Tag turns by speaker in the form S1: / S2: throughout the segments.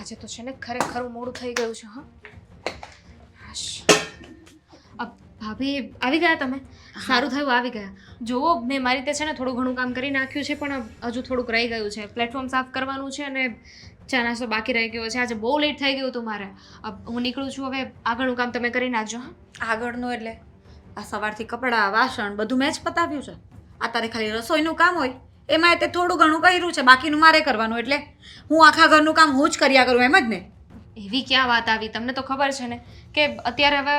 S1: આજે તો છે ને ખરેખર મોડું થઈ ગયું છે. હા ભાભી આવી ગયા તમે? સારું થયું આવી ગયા. જુઓ મેં મારી રીતે છે ને થોડું ઘણું કામ કરી નાખ્યું છે, પણ હજુ થોડુંક રહી ગયું છે. પ્લેટફોર્મ સાફ કરવાનું છે અને ચા નાસ્તો બાકી રહી ગયો છે. આજે બહુ લેટ થઈ ગયું હતું મારે. હું નીકળું છું, હવે આગળનું કામ તમે કરી નાખજો. હા
S2: આગળનું એટલે આ સવારથી કપડાં વાસણ બધું મેં જ પતાવ્યું છે. આ તારે ખાલી રસોઈનું કામ હોય એમાં તે થોડું ઘણું કર્યું છે, બાકીનું મારે કરવાનું. એટલે હું આખા ઘરનું કામ હું જ કર્યા કરું એમ જ ને?
S1: એવી ક્યાં વાત આવી? તમને તો ખબર છે ને કે અત્યારે હવે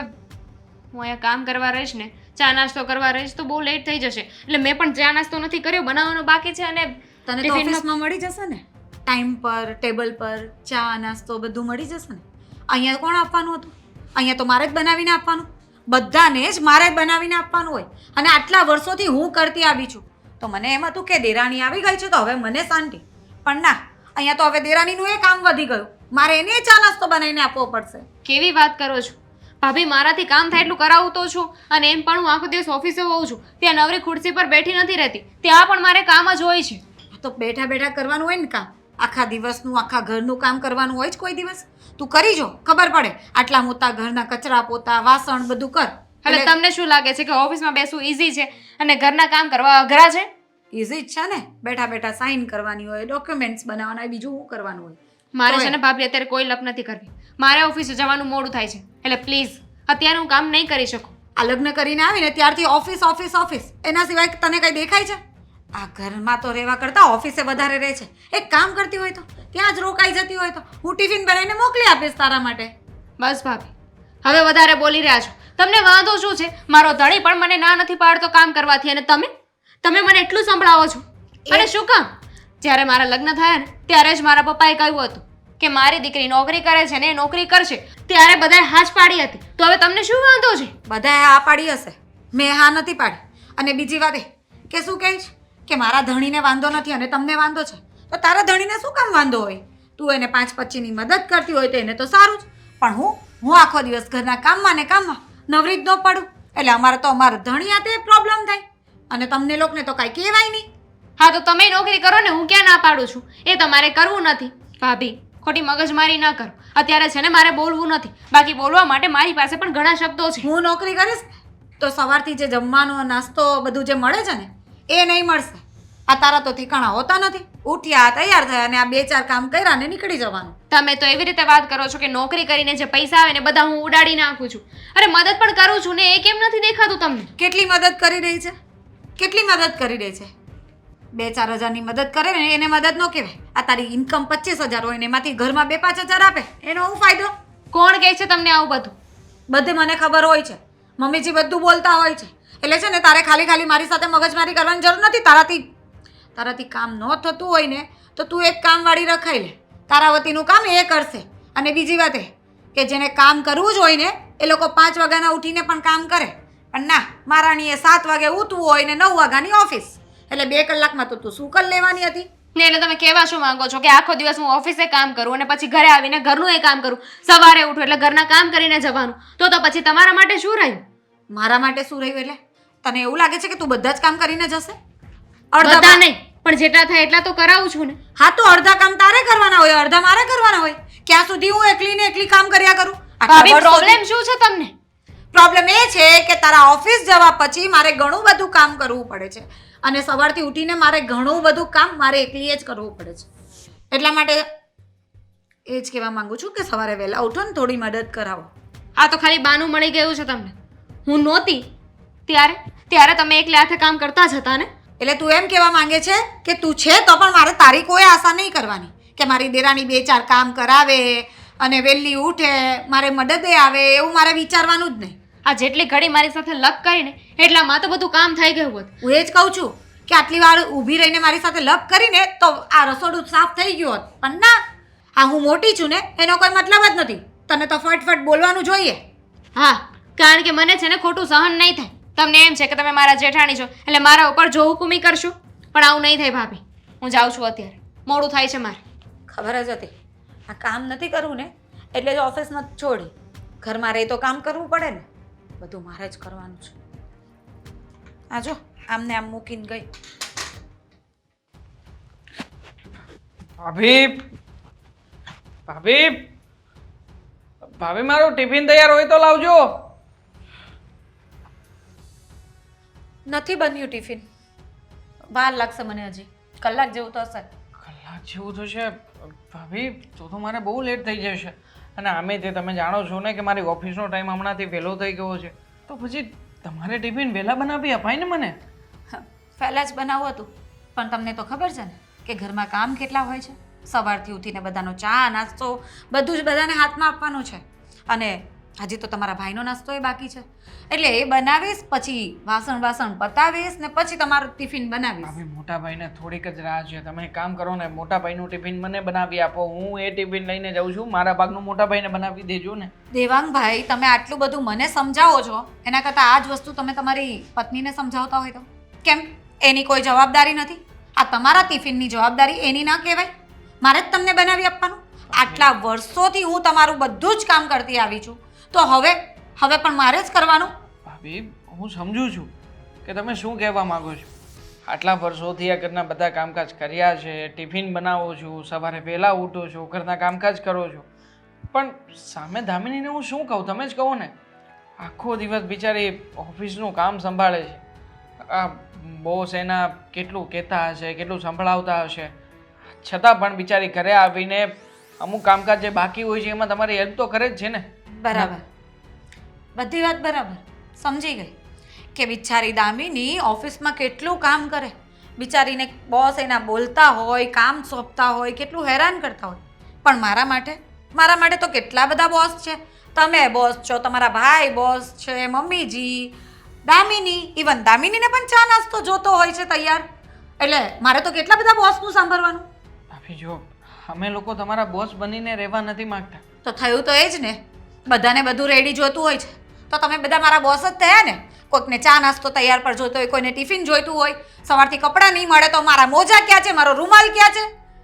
S1: હું અહીંયા કામ કરવા રહીશ ને, ચા નાસ્તો કરવા રહીશ તો બહુ લેટ થઈ જશે. એટલે મેં પણ ચા નાસ્તો નથી કર્યો, બનાવવાનો બાકી છે. અને
S2: તને તો ઓફિસમાં મળી જશે ને ટાઈમ પર, ટેબલ પર ચા નાસ્તો બધું મળી જશે ને. અહીંયા કોણ આપવાનું હતું? અહીંયા તો મારે જ બનાવીને આપવાનું, બધાને જ મારે જ બનાવીને આપવાનું હોય. અને આટલા વર્ષોથી હું કરતી આવી છું તો મને એમ હતું કે દેરાણી આવી ગઈ છે તો હવે મને શાંતિ. પણ ના, અહીંયા તો હવે દેરાણીનું એ કામ વધી ગયું, મારે એને ચા નાસ્તો બનાવીને આપવો પડશે.
S1: કેવી વાત કરો છો ભાભી? મારાથી કામ થાય એટલું કરાવું તો છું, અને એમ પણ હું આખો દિવસ ઓફિસે હોઉં છું. ત્યાં નવરી ખુરશી પર બેઠી નથી રહેતી, ત્યાં પણ મારે કામ જ હોય છે.
S2: તો બેઠા બેઠા કરવાનું હોય ને કામ, આખા દિવસનું આખા ઘરનું કામ કરવાનું હોય જ કોઈ દિવસ? તું કરી જો, ખબર પડે. આટલા મોટા ઘરના કચરા પોતા વાસણ બધું કર.
S1: એટલે તમને શું લાગે છે કે ઓફિસમાં બેસવું ઈઝી છે અને ઘરના કામ કરવા અઘરા છે?
S2: ઇઝી જ છે ને, બેઠા બેઠા સાઇન કરવાની હોય, ડોક્યુમેન્ટ્સ બનાવવાના હોય, બીજું શું કરવાનું હોય?
S1: મારે છે ને ભાભી અત્યારે કોઈ લપ નથી કરવી. મારે ઓફિસે જવાનું મોડું થાય છે, એટલે પ્લીઝ અત્યારે હું કામ નહીં કરી શકું.
S2: આ લગ્ન કરીને આવીને ત્યારથી ઓફિસ ઓફિસ ઓફિસ, એના સિવાય તને કંઈ દેખાય છે? આ ઘરમાં તો રહેવા કરતાં ઓફિસે વધારે રહે છે. એક કામ કરતી હોય તો ત્યાં જ રોકાઈ જતી હોય તો હું ટિફિન બનાવીને મોકલી આપીશ તારા માટે.
S1: બસ ભાભી, હવે વધારે બોલી રહ્યા છો. તમને વાંધો શું છે? મારો ધણી પણ મને ના નથી પાડતો કામ કરવાથી, અને તમે મને એટલું સંભળાવો છો. અને શું કામ? જ્યારે મારા લગ્ન થયા ને ત્યારે જ મારા પપ્પાએ કહ્યું હતું કે મારી દીકરી નોકરી કરે છે ને એ નોકરી કરશે, ત્યારે બધાએ હા જ પાડી હતી. તો હવે તમને શું વાંધો છે?
S2: બધાએ હા પાડી હશે, મેં હા નથી પાડી. અને બીજી વાત એ કે શું કહીશ કે મારા ધણીને વાંધો નથી અને તમને વાંધો છે, તો તારા ધણીને શું કામ વાંધો હોય? તું એને 5-25ની મદદ કરતી હોય તો એને તો સારું જ. પણ હું આખો દિવસ ઘરના કામમાં ને કામમાં નવરી જ ન પડું, એટલે અમારે તો અમારા ધણી હાથે પ્રોબ્લેમ થાય અને તમને લોકોને તો કાંઈ કહેવાય નહીં.
S1: હા તો તમે નોકરી કરો ને, હું ક્યાં ના પાડું છું. એ તમારે કરવું નથી. ભાભી ખોટી મગજમારી ન કરો. અત્યારે છે ને મારે બોલવું નથી, બાકી બોલવા માટે મારી પાસે પણ ઘણા શબ્દો છે.
S2: હું નોકરી કરીશ તો સવારથી જે જમવાનો નાસ્તો બધું જે મળે છે ને એ નહીં મળશે. આ તારા તો ઠીકાણા હોતા નથી. ઉઠ્યા, તૈયાર થયા અને આ 2-4 કામ કર્યા ને નીકળી જવાનું.
S1: તમે તો એવી રીતે વાત કરો છો કે નોકરી કરીને જે પૈસા આવે ને બધા હું ઉડાડી નાખું છું. અરે મદદ પણ કરું છું ને, એ કેમ નથી દેખાતું તમને?
S2: કેટલી મદદ કરી રહી છે? કેટલી મદદ કરી રહી છે? 2-4 હજારની મદદ કરે ને એને મદદ ન કહેવાય. આ તારી ઇન્કમ 25,000 હોય ને એમાંથી ઘરમાં 2-5 હજાર આપે, એનો શું ફાયદો?
S1: કોણ કહે છે તમને આવું બધું?
S2: બધે મને ખબર હોય છે, મમ્મીજી બધું બોલતા હોય છે. એટલે છે ને તારે ખાલી મારી સાથે મગજમારી કરવાની જરૂર નથી. તારાથી કામ ન થતું હોય ને તો તું એક કામવાળી રખાઈ લે, તારા વતીનું કામ એ કરશે. અને બીજી વાત એ કે જેને કામ કરવું જ હોય ને એ લોકો 5 વાગ્યાના ઉઠીને પણ કામ કરે. પણ ના, મારાણીએ 7 વાગે ઉઠવું હોય ને 9 વાગ્યાની ઓફિસ, એટલે 2 કલાકમાં તો તું શું કરી લેવાની હતી?
S1: ને એટલે તમે કહેવા શું માંગો છો કે આખો દિવસ હું ઓફિસે કામ કરું અને પછી ઘરે આવીને ઘરનું એ કામ કરું? સવારે ઉઠું એટલે ઘરના કામ કરીને જવાનું, તો પછી તમારા માટે શું રહ્યું?
S2: મારા માટે શું રહ્યું એટલે? તને એવું લાગે છે કે તું બધા જ કામ કરીને જશે?
S1: અડધા નહીં, પણ જેટલા થાય એટલા તો કરાવું છું ને.
S2: હા તો અડધા કામ તારે કરવાના હોય, અડધા મારે કરવાના હોય. ક્યાં સુધી હું એકલી કામ કર્યા કરું?
S1: પ્રોબ્લેમ શું છે તમને?
S2: પ્રોબ્લેમ એ છે કે તારા ઓફિસ જવા પછી મારે ઘણું બધું કામ કરવું પડે છે અને સવારથી ઉઠીને મારે ઘણું બધું કામ મારે એકલીએ જ કરવું પડે છે. એટલા માટે એ જ કહેવા માંગુ છું કે સવારે વહેલા ઉઠો ને થોડી મદદ કરાવો.
S1: આ તો ખાલી બાનું મળી ગયું છે તમને. હું નહોતી ત્યારે તમે એકલા હાથે કામ કરતા જ હતા ને.
S2: એટલે તું એમ કહેવા માંગે છે કે તું છે તો પણ મારે તારી કોઈ આશા નહીં કરવાની કે મારી દેરાણી 2-4 કામ કરાવે અને વહેલી ઉઠે, મારે મદદે આવે, એવું મારે વિચારવાનું જ નહીં.
S1: આ જેટલી ઘડી મારી સાથે લપ કરીને એટલામાં તો બધું કામ થઈ ગયું હોત.
S2: હું એ જ કહું છું કે આટલી વાર ઊભી રહીને મારી સાથે લપ કરીને તો આ રસોડું સાફ થઈ ગયું હોત. પણ ના, આ હું મોટી છું ને એનો કોઈ મતલબ જ નથી. તને તો ફટફટ બોલવાનું જોઈએ.
S1: હા, કારણ કે મને છે ને ખોટું સહન નહીં થાય. તમને એમ છે કે તમે મારા જેઠાણી છો એટલે મારા ઉપર જો હુકુમી કરશો, પણ આવું નહીં થાય ભાભી. હું જાઉં છું, અત્યારે મોડું થાય છે મારે.
S2: ખબર જ હતી આ કામ નથી કરવું ને એટલે જ ઓફિસ નથી છોડી. ઘરમાં રહી તો કામ કરવું પડે ને, બધું મારે જ કરવાનું છે. આ જો આમને આમ મૂકીને ગઈ.
S3: ભાભી ભાભી ભાભી મારું ટિફિન તૈયાર હોય તો લાવજો.
S2: નથી બન્યું ટિફિન. વાર લાગશે મને, હજી કલાક જેવું તો હશે.
S3: કલાક જેવું થશે ભાભી? તો મારે બહુ લેટ થઈ જશે. અને આમે તે તમે જાણો છો ને કે મારી ઓફિસનો ટાઈમ હમણાંથી વહેલો થઈ ગયો છે. તો પછી તમારે ટિફિન વહેલા બનાવી અપાય ને મને.
S2: પહેલાં જ બનાવવું હતું, પણ તમને તો ખબર છે ને કે ઘરમાં કામ કેટલા હોય છે. સવારથી ઉઠીને બધાનો ચા નાસ્તો બધું જ બધાને હાથમાં આપવાનું છે. અને હજી તો તમારા ભાઈનો નાસ્તો એ બાકી છે. એટલે એ બનાવીશ, પછી વાસણ પતાવીશ ને પછી તમારું ટિફિન બનાવીશ.
S3: ભાભી મોટા ભાઈને થોડીક જ રાહ છે. તમે એક કામ કરો ને, મોટા ભાઈનું ટિફિન મને બનાવી આપો. હું એ ટિફિન લઈને જાઉં છું. મારા ભાગનું મોટા ભાઈને બનાવી દેજો ને.
S2: દેવાંગભાઈ, તમે આટલું બધું મને સમજાવો છો, એના કરતાં આ જ વસ્તુ તમે તમારી પત્નીને સમજાવતા હોય તો કેમ? એની કોઈ જવાબદારી નથી? આ તમારા ટિફિનની જવાબદારી એની ના કહેવાય? મારે જ તમને બનાવી આપવાનું? આટલા વર્ષોથી હું તમારું બધું જ કામ કરતી આવી છું, તો હવે પણ મારે જ કરવાનું?
S3: ભાભી હું સમજુ છું કે તમે શું કહેવા માંગો છો. આટલા વર્ષોથી આ ઘરના બધા કામકાજ કર્યા છે, ટિફિન બનાવો છો, સવારે વહેલા ઉઠો છો, ઘરના કામકાજ કરો છો, પણ સામે દામિનીને હું શું કહું? તમે જ કહો ને. આખો દિવસ બિચારી ઓફિસનું કામ સંભાળે છે. આ બોસ એના કેટલું કહેતા હશે, કેટલું સંભળાવતા હશે, છતાં પણ બિચારી ઘરે આવીને અમુક કામકાજ જે બાકી હોય છે એમાં તમારી હેલ્પ તો કરે જ છે ને.
S2: બરાબર, બધી વાત બરાબર, સમજી ગઈ કે બિચારી દામિની ઓફિસમાં કેટલું કામ કરે. બિચારીને બોસ એના બોલતા હોય, કામ સોંપતા હોય, કેટલું હેરાન કરતા હોય. પણ મારા માટે તો કેટલા બધા બોસ છે. તમે બોસ છો, તમારા ભાઈ બોસ છે, મમ્મીજી, દામિની, ઇવન દામિનીને પણ ચા નાસ્તો જોતો હોય છે તૈયાર. એટલે મારે તો કેટલા બધા બોસનું સાંભળવાનું.
S3: ભાભી જો અમે લોકો તમારા બોસ બનીને રહેવા નથી માંગતા.
S2: તો થયું તો એ જ ને. બધાને બધું રેડી જોતું હોય છે તો તમે બધા મારા બોસ જ થયા ને. કોઈકને ચા નાસ્તો તૈયાર પર જોતો હોય, કોઈને ટિફિન જોઈતું હોય, સવારથી કપડાં નહીં મળે તો મારા મોજા ક્યાં છે, મારો રૂમાલ ક્યાં છે,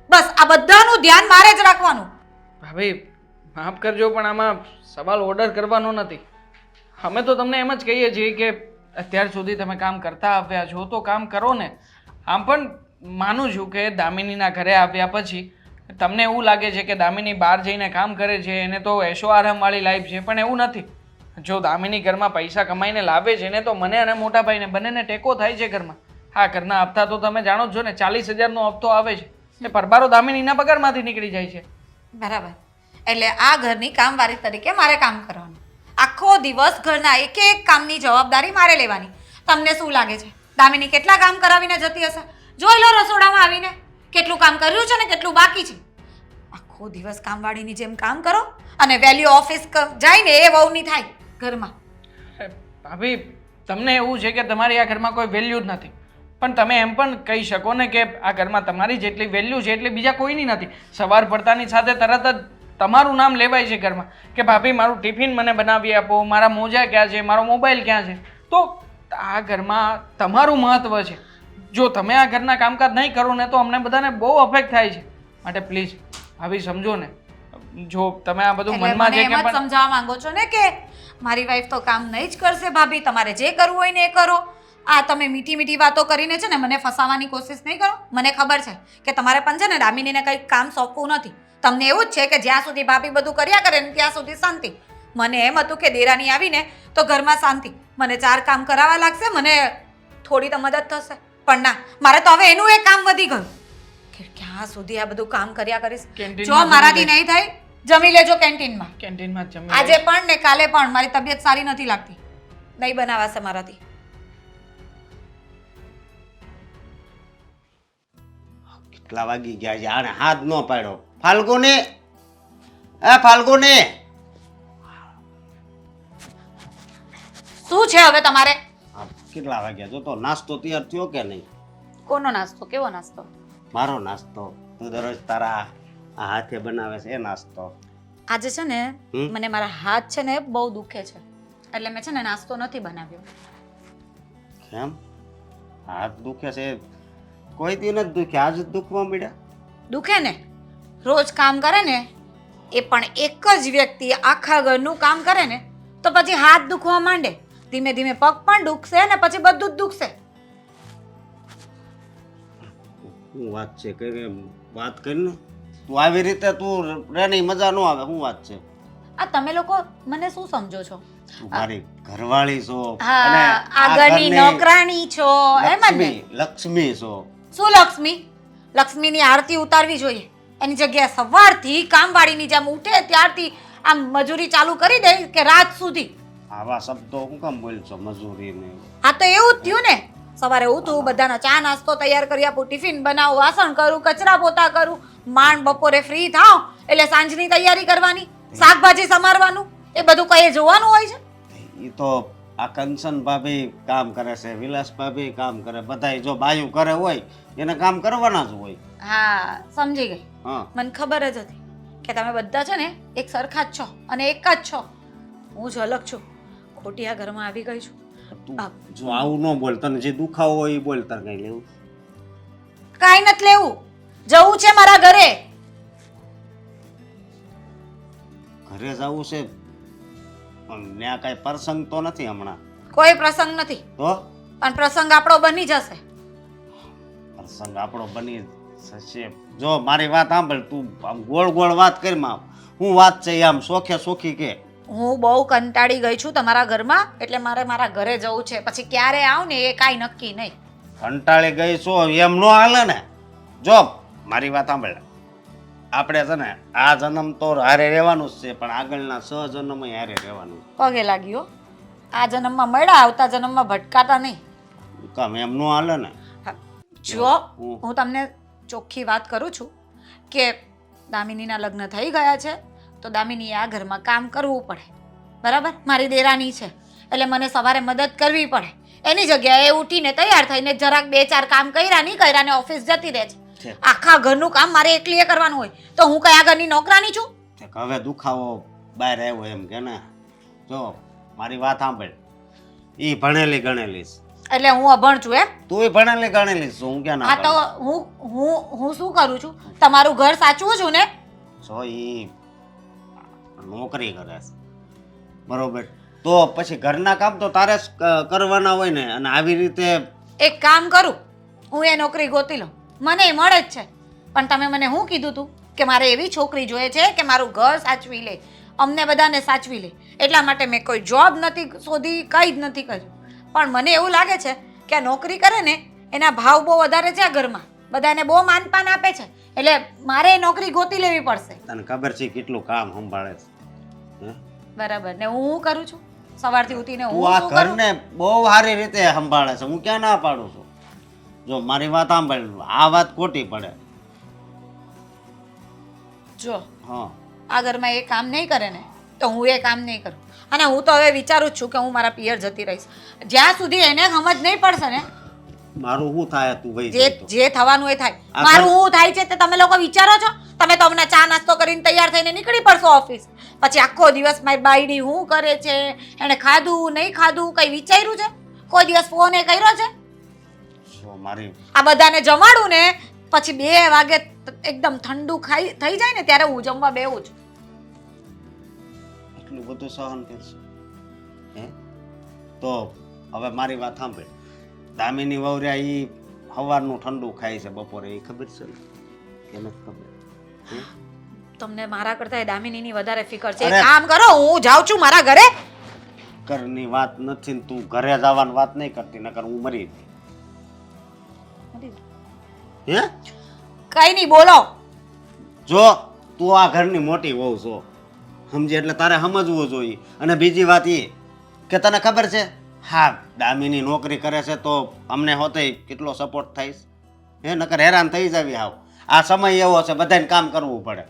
S2: બસ આ બધાનું ધ્યાન મારે જ રાખવાનું.
S3: ભાભી માફ કરજો, પણ આમાં સવાલ ઓર્ડર કરવાનો નથી. અમે તો તમને એમ જ કહીએ છીએ કે અત્યાર સુધી તમે કામ કરતા આવ્યા છો તો કામ કરો ને. આમ પણ માનું છું કે દામિનીના ઘરે આવ્યા પછી તમને એવું લાગે છે કે દામિની બહાર જઈને કામ કરે છે, એને તો એશો આરામવાળી લાઈફ છે, પણ એવું નથી. જો દામિની ઘરમાં પૈસા કમાઈને લાવે છે ને તો મને અને મોટા ભાઈને બંનેને ટેકો થાય છે ઘરમાં. હા, ઘરના હપ્તા તો તમે જાણો જ છો ને, 40,000નો હપ્તો આવે છે. એ પરબારો દામિનીના પગારમાંથી નીકળી જાય છે.
S2: બરાબર. એટલે આ ઘરની કામવાળી તરીકે મારે કામ કરવાનું. આખો દિવસ ઘરના એક એક કામની જવાબદારી મારે લેવાની. તમને શું લાગે છે દામિની કેટલા કામ કરાવીને જતી હશે? જોઈ લો રસોડામાં આવીને કેટલું કામ કર્યું છે ને કેટલું બાકી છે. આખો દિવસ કામવાળીની જેમ કામ કરો અને વેલ્યુ ઓફિસ જાય ને એ વહુની થાય ઘરમાં.
S3: ભાભી તમને એવું છે કે તમારી આ ઘરમાં કોઈ વેલ્યુ જ નથી, પણ તમે એમ પણ કહી શકો ને કે આ ઘરમાં તમારી જેટલી વેલ્યુ છે એટલી બીજા કોઈની નથી. સવાર પડતાની સાથે તરત જ તમારું નામ લેવાય છે ઘરમાં કે ભાભી મારું ટિફિન મને બનાવી આપો, મારા મોજા ક્યાં છે, મારો મોબાઈલ ક્યાં છે. તો આ ઘરમાં તમારું મહત્વ છે. જો તમે આ ઘરના કામકાજ નહીં કરો ને તો અમને બધાને બહુ અફેક્ટ થાય છે. માટે પ્લીઝ ભાભી સમજો ને. જો તમે આ બધું મનમાં જે
S2: એમ જ સમજાવવા માંગો છો ને કે મારી વાઈફ તો કામ નહીં જ કરશે. ભાભી તમારે જે કરવું હોય ને એ કરો. આ તમે મીઠી મીઠી વાતો કરીને છે ને મને ફસાવાની કોશિશ નહીં કરો. મને ખબર છે કે તમારે પણ છે ને દામિનીને કંઈક કામ સોંપવું નથી. તમને એવું જ છે કે જ્યાં સુધી ભાભી બધું કર્યા કરે ને ત્યાં સુધી શાંતિ. મને એમ હતું કે દેરાની આવીને તો ઘરમાં શાંતિ, મને 4 કામ કરાવવા લાગશે, મને થોડી તો મદદ થશે. પણ ના, મારે તો હવે એનું એક કામ વધી ગયું કે ક્યાં સુધી આ બધું કામ કર્યા કરીશ. જો મારાથી નહીં થાય જમી લેજો કેન્ટીનમાં.
S3: કેન્ટીનમાં જમી
S2: આજે પણ ને કાલે પણ. મારી તબિયત સારી નથી લાગતી, નહીં બનાવાશે મારાથી.
S4: કેટલા વાગી ગયા છે? આને હાથ ન પાડ્યો. ફાલ્ગુને, એ ફાલ્ગુને,
S2: શું છે હવે તમારે?
S4: કેટલા વાગ્યા? જો તો નાસ્તો તૈયાર થયો કે નહીં?
S2: કોનો નાસ્તો? કેવો નાસ્તો?
S4: મારો નાસ્તો. તું દરરોજ તારા આ હાથે બનાવે છે એ નાસ્તો.
S2: આજે છે ને મને મારા હાથ છે ને બહુ દુખે છે, એટલે મેં છે ને નાસ્તો નથી બનાવ્યો.
S4: કેમ? હાથ દુખે છે? કોઈ દી નથી દુખ્યા, આજ જ દુખવા મળ્યા?
S2: દુખે ને, રોજ કામ કરે ને એ પણ એક જ વ્યક્તિ આખા ઘરનું કામ કરે ને તો પછી હાથ દુખવા માંડે. ધીમે ધીમે પગ પણ દુખશે ને પછી બધું જ દુખશે.
S4: શું વાત છે? કઈ વાત કરીને તું આવી રીતે તું રેની મજા ન આવે. શું વાત છે?
S2: આ તમે લોકો મને શું સમજો છો?
S4: તું મારી ઘરવાળી છો
S2: હા,
S4: અને
S2: આ ઘરની નોકરાણી છો એમ જ ને?
S4: લક્ષ્મી છો.
S2: શું લક્ષ્મી? લક્ષ્મીની આરતી ઉતારવી જોઈએ. એની જગ્યાએ સવારથી કામવાળીની જેમ ઉઠે ત્યારથી આમ મજૂરી ચાલુ કરી દે કે રાત સુધી.
S4: આવા શબ્દો હું કેમ બોલ છો? મજૂરી ને
S2: હા તો એવું જ થયું ને. સવારે ઉઠું, બધાના ચા નાસ્તો તૈયાર કરી આપું, ટિફિન બનાવું, વાસણ કરું, કચરા પોતા કરું, માંડ બપોરે ફ્રી થાવ એટલે સાંજની તૈયારી કરવાની, શાકભાજી સમારવાનું, એ બધું કઈ જોવાનું હોય છે?
S4: એ તો આ કંચન ભાભી કામ કરે છે, વિલાસ ભાભી કામ કરે, બધાય જો બાયું કરે હોય એને કામ કરવાના જ હોય.
S2: હા સમજી ગઈ.
S4: હા
S2: મને ખબર જ હતી કે તમે બધા છે ને એક સરખા જ છો અને એક જ છો. હું જ અલગ છું. ખોટી આ ઘરમાં આવી ગઈ છું.
S4: તું જો આવું ન બોલ, તને જે દુખાવો હોય એ બોલ. તાર કઈ લેવું?
S2: કાંઈ નથી લેવું. જવું છે મારા ઘરે.
S4: ઘરે જવું છે પણ ત્યાં કઈ પ્રસંગ તો નથી હમણાં.
S2: કોઈ પ્રસંગ નથી,
S4: તો
S2: પણ પ્રસંગ આપણો બની જશે.
S4: પ્રસંગ આપણો બની થશે. જો મારી વાત સાંભળ, તું આમ ગોળ ગોળ વાત કરી માં. હું વાત છે આમ સોખે સોખી કે.
S2: હું બહુ કંટાળી ગઈ છું તમારા ઘરમાં, એટલે મારે મારા ઘરે જવું છે. પછી ક્યારે આવ ને એ કાંઈ નક્કી નહીં.
S4: કંટાળી ગઈ છો એમ નો હાલે ને. જો મારી વાત સાંભળ, આપણે છે ને આ જન્મ તો હારે રહેવાનું જ છે, પણ આગળના 6 જન્મ હારે રહેવાનું.
S2: પગે લાગ્યો. આ જન્મમાં મળ્યા, આવતા જન્મમાં ભટકાતા નહીં.
S4: કામ એમ નો હાલે ને.
S2: હા, જો હું તમને ચોખ્ખી વાત કરું છું કે દામિનીના લગ્ન થઈ ગયા છે તો દામિનીએ આ ઘરમાં કામ કરવું પડે. બરાબર? મારી દેરાની છે એટલે મને સવારે મદદ કરવી પડે. એની જગ્યાએ ઉઠીને તૈયાર થઈને જરાક 2-4 કામ કર્યા નહીં કર્યા ને ઓફિસ જતી રહે છે. આખા ઘરનું કામ મારે એકલીએ કરવાનું હોય તો હું કઈ આ ઘરની નોકરાની છું?
S4: હવે દુખાવો બહાર આવ્યો એમ કે ને. જો મારી વાત સાંભળ, ઈ ભણેલી ગણેલી છે.
S2: એટલે હું અભણ છું એમ?
S4: તું ભણેલી ગણેલી છું, હું ક્યાં ના
S2: હા તો હું શું કરું છું? તમારું ઘર સાચવું છું ને?
S4: જો ઈ નોકરી કરે છે બરોબર, તો પછી ઘરના કામ તો તારે જ કરવાના હોય ને. અને આવી રીતે
S2: એક કામ કરું, હું એ નોકરી ગોતી લઉં, મને મળે જ છે. પણ તમે મને શું કીધું તું કે મારે એવી છોકરી જોઈએ છે કે મારું ઘર સાચવી લે, અમને બધાને સાચવી લે. એટલા માટે મેં કોઈ જોબ નથી શોધી, કંઈ જ નથી કર્યું. પણ મને એવું લાગે છે કે આ નોકરી કરે ને એના ભાવ બહુ વધારે છે આ ઘરમાં, બધા એને બહુ માનપાન આપે છે, એટલે મારે એ નોકરી ગોતી લેવી પડશે.
S4: તને ખબર છે કેટલું કામ સંભાળે છે? હે?
S2: બરાબર ને હું શું કરું છું? સવારથી ઉઠીને
S4: તું
S2: હું
S4: આ
S2: શું કરું?
S4: ઘરને બહુ સારી રીતે સંભાળે છે, હું ક્યાં ના પાડું છું. જો મારી વાત સાંભળ, આ વાત ખોટી પડે.
S2: જો
S4: હા
S2: આ ઘરમાં એ કામ નહીં કરે ને તો હું એ કામ નહીં કરું. અને હું તો હવે વિચારું જ છું કે હું મારા પિયર જતી રહીશ. જ્યાં સુધી એને સમજ નહીં પડશે ને,
S4: મારું શું થાય તું ભાઈ
S2: જે થવાનું એ થાય.
S4: આ
S2: મારું શું થાય છે તે તમે લોકો વિચારો છો? તમે તો હમણાં ચા નાસ્તો કરીને તૈયાર થઈને નીકળી પડશો ઓફિસ. પછી આખો દિવસ મારી બાયડી શું કરે છે, એણે ખાધું નહીં ખાધું કંઈ વિચાર્યું છે? કોઈ દિવસ ફોન એ કર્યો છે?
S4: મારી
S2: આ બધાને જમાડું ને પછી 2 વાગે એકદમ ઠંડુ ખાઈ થઈ જાય ને ત્યારે હું જમવા બેવું છું.
S4: એટલું બધું સહન કરશે? હે? તો હવે મારી વાત સાંભળ, દામિની વવર્યા ઈ સવારનું ઠંડુ ખાય છે બપોરે, એ ખબર છે કે નથી ખબર? હે?
S2: તમને મારા કરતા દામિનીની વધારે ફિકર છે.
S4: અરે!
S2: એક કામ કરો, હું જાઉં છું મારા ઘરે.
S4: ઘરની વાત નથી ને તું ઘરે જવાની વાત નહીં કરતી, નકર હું મરી જઈશ. હે?
S2: કઈ નહીં બોલો.
S4: જો તું આ ઘરની મોટી વહુ છો, સમજી, એટલે તારે સમજવું જોઈએ. અને બીજી વાત એ કે તને ખબર છે, હા દામિની નોકરી કરે છે તો અમને હોતે કેટલો સપોર્ટ થાય હે, નકર હેરાન થઈ જાવી હાવ. આ સમય એવો છે, બધાને કામ કરવું પડે.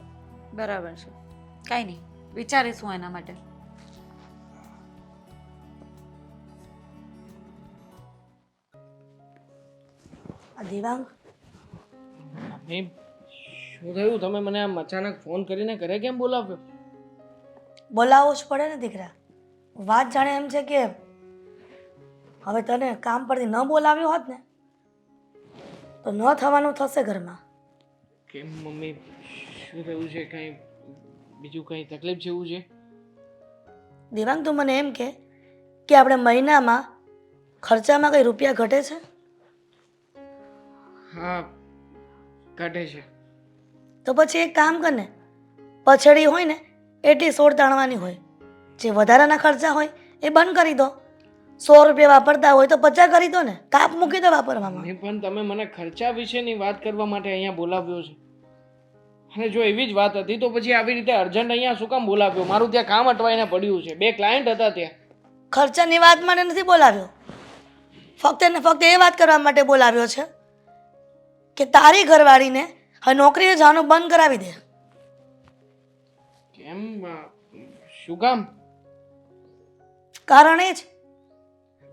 S2: બરાબર છે, કઈ નહીં, વિચારીશું એના માટે.
S5: દેવાંગ,
S3: એ શું થયું? તમે મને આમ અચાનક ફોન કરીને ઘરે કેમ બોલાવ્યો?
S5: બોલાવવો જ પડે ને દીકરા. વાત જાણે એમ છે કે હવે તને કામ પરથી ન બોલાવ્યો હોત ને તો ન થવાનું થશે ઘરમાં.
S3: કેમ મમ્મી, શું થયું છે? કંઈ બીજું કંઈ તકલીફ જેવું છે?
S5: દેવાંગ, તું મને એમ કે આપણે મહિનામાં ખર્ચામાં કંઈ રૂપિયા ઘટે છે?
S3: હા ઘટે છે.
S5: તો પછી એક કામ કર ને, પછડી હોય ને એટલી સોળ તાણવાની હોય, જે વધારાના ખર્ચા હોય એ બંધ કરી દો. 100 રૂપિયા વાપરતા હોય તો 50 કરી દો ને, કાપ મૂકી દો વાપરવામાં.
S3: મમ્મી પણ તમે મને ખર્ચા વિશેની વાત કરવા માટે અહીંયા બોલાવ્યો છે, અને જો એવી જ વાત હતી તો પછી આવી રીતે અર્જન્ટ અહીંયા શું કામ બોલાવ્યો? મારું ત્યાં કામ અટવાઈને પડ્યું છે, 2 ક્લાયન્ટ હતા ત્યાં.
S5: ખર્ચાની વાત માટે નથી બોલાવ્યો, ફક્ત ને ફક્ત એ વાત કરવા માટે બોલાવ્યો છે કે તારી ઘરવાળીને હવે નોકરીએ જવાનું બંધ કરાવી દે.
S3: કેમ? શું કામ?
S5: કારણ એ જ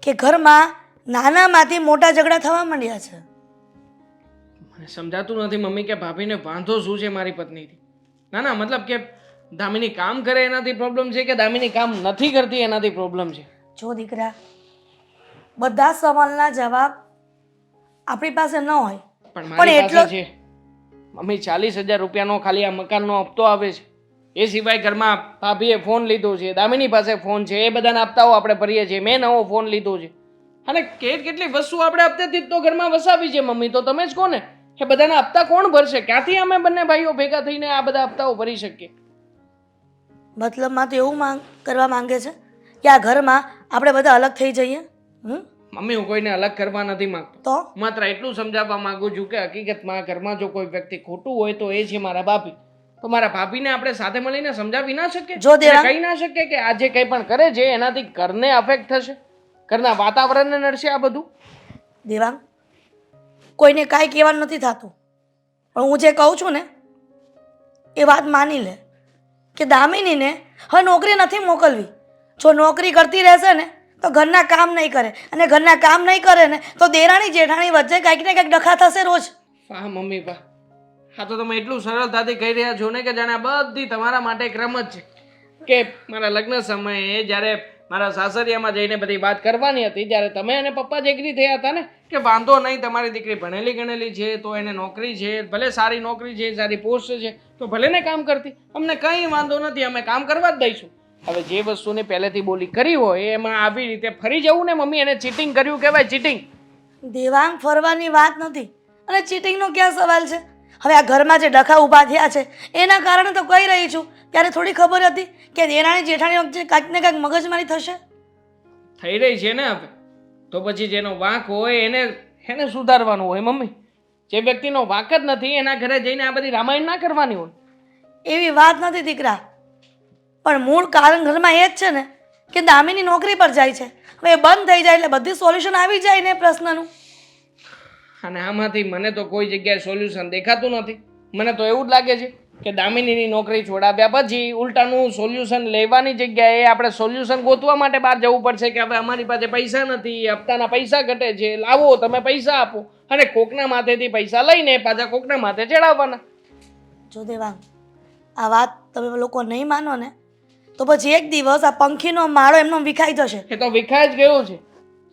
S5: કે ઘરમાં નાનામાંથી મોટા ઝઘડા થવા માંડ્યા છે.
S3: મને સમજાતું નથી મમ્મી કે ભાભીને વાંધો શું છે મારી પત્નીથી. ના મતલબ કે દામિની કામ કરે એનાથી પ્રોબ્લેમ છે કે દામિની કામ નથી કરતી એનાથી પ્રોબ્લેમ છે?
S5: જો દીકરા, બધા સવાલના જવાબ આપણી પાસે ન હોય,
S3: પણ
S5: પણ
S3: મારી
S5: એટલો
S3: પાસે છે મમ્મી. 40,000 રૂપિયાનો ખાલી આ મકાનનો હપ્તો આવે છે. એ સિવાય ઘરમાં ભાભીએ ફોન લીધો છે, દામિની પાસે ફોન છે, એ બધાના હપ્તાઓ આપણે ભરીએ છીએ. મેં નવો ફોન લીધો છે, અને કેટલી વસ્તુ આપણે હપ્તેથી જ તો ઘરમાં વસાવી છે મમ્મી. તો તમે જ કહો ને, એ બધાના હપ્તા કોણ ભરશે? ક્યાંથી અમે બંને ભાઈઓ ભેગા થઈને આ બધા હપ્તાઓ ભરી શકીએ?
S5: મતલબમાં તો એવું કરવા માંગે છે કે આ ઘરમાં આપણે બધા અલગ થઈ જઈએ.
S3: મમ્મી હું કોઈને અલગ કરવા નથી માંગતો,
S5: તો
S3: માત્ર એટલું સમજાવવા માંગુ છું કે હકીકતમાં ઘરમાં જો કોઈ વ્યક્તિ ખોટું હોય તો એ છે મારા ભાભી. તો મારા ભાભીને આપણે સાથે મળીને સમજાવી ના શકીએ?
S5: જો દેવા-
S3: એને કહી ના શકીએ કે આ જે કંઈ પણ કરે છે એનાથી ઘરને અફેક્ટ થશે, ઘરના વાતાવરણને નડશે આ બધું?
S5: દેવાંગ, કોઈને કાંઈ કહેવાનું નથી થતું, પણ હું જે કહું છું ને એ વાત માની લે કે દામિનીને હવે નોકરી નથી મોકલવી. જો નોકરી કરતી રહેશે ને તો ઘરના કામ નહીં કરે, અને ઘરના કામ નહીં કરે ને તો દેરાણી જેઠાણી વચ્ચે કાંઈક ને કાંઈક ડખા થશે રોજ.
S3: વાહ મમ્મી વાહ, હા તો તમે એટલું સરળતાથી કહી રહ્યા છો ને કે જાણે આ બધી તમારા માટે એક રમત છે. કે મારા લગ્ન સમયે જ્યારે મારા સાસરિયામાં જઈને બધી વાત કરવાની હતી ત્યારે તમે અને પપ્પા જ એગ્રી થયા હતા ને કે વાંધો નહીં, તમારી દીકરી ભણેલી ગણેલી છે તો એને નોકરી છે, ભલે સારી નોકરી છે, સારી પોસ્ટ છે, તો ભલે ને કામ કરતી, અમને કંઈ વાંધો નથી, અમે કામ કરવા જ દઈશું. હવે જે વસ્તુને પહેલેથી બોલી કરી હોય એમાં આવી રીતે ફરી જવું ને મમ્મી, એને ચીટિંગ કર્યું કહેવાય, ચીટિંગ.
S5: દેવાંગ, ફરવાની વાત નથી અને ચીટિંગનો ક્યાં સવાલ છે? હવે આ ઘરમાં જે ડખા ઊભા થયા છે એના કારણે તો કહી રહી છું, ત્યારે થોડી ખબર હતી કે દેરાણી જેઠાણી વચ્ચે કાંઈક ને કાંઈક મગજમારી થશે?
S3: થઈ રહી છે ને હવે, તો પછી જેનો વાંક હોય એને સુધારવાનું હોય મમ્મી. જે વ્યક્તિનો વાંક જ નથી એના ઘરે જઈને આ બધી રામાયણ ના કરવાની હોય.
S5: એવી વાત નથી દીકરા, પણ મૂળ કારણ ઘરમાં એ જ છે ને કે દામિની નોકરી પર જાય છે. હવે એ બંધ થઈ જાય એટલે બધી સોલ્યુશન આવી જાય ને પ્રશ્નનું.
S3: અને આમાંથી મને તો કોઈ જગ્યાએ સોલ્યુશન દેખાતું નથી. મને તો એવું જ લાગે છે કે દામિનીની નોકરી છોડાવ્યા પછી ઉલટાનું સોલ્યુશન લેવાની જગ્યાએ આપણે સોલ્યુશન ગોતવા માટે બહાર જવું પડશે કે હવે અમારી પાસે પૈસા નથી, હપ્તાના પૈસા ઘટે છે, લાવો તમે પૈસા આપો, અને કોકના માથેથી પૈસા લઈને પાછા કોકના માથે ચડાવવાના.
S5: જો દેવાંગ, આ વાત તમે લોકો નહીં માનો ને તો પછી એક દિવસ આ પંખીનો માળો એમનો વિખાઈ જશે.
S3: એ તો વિખાઈ જ ગયો છે.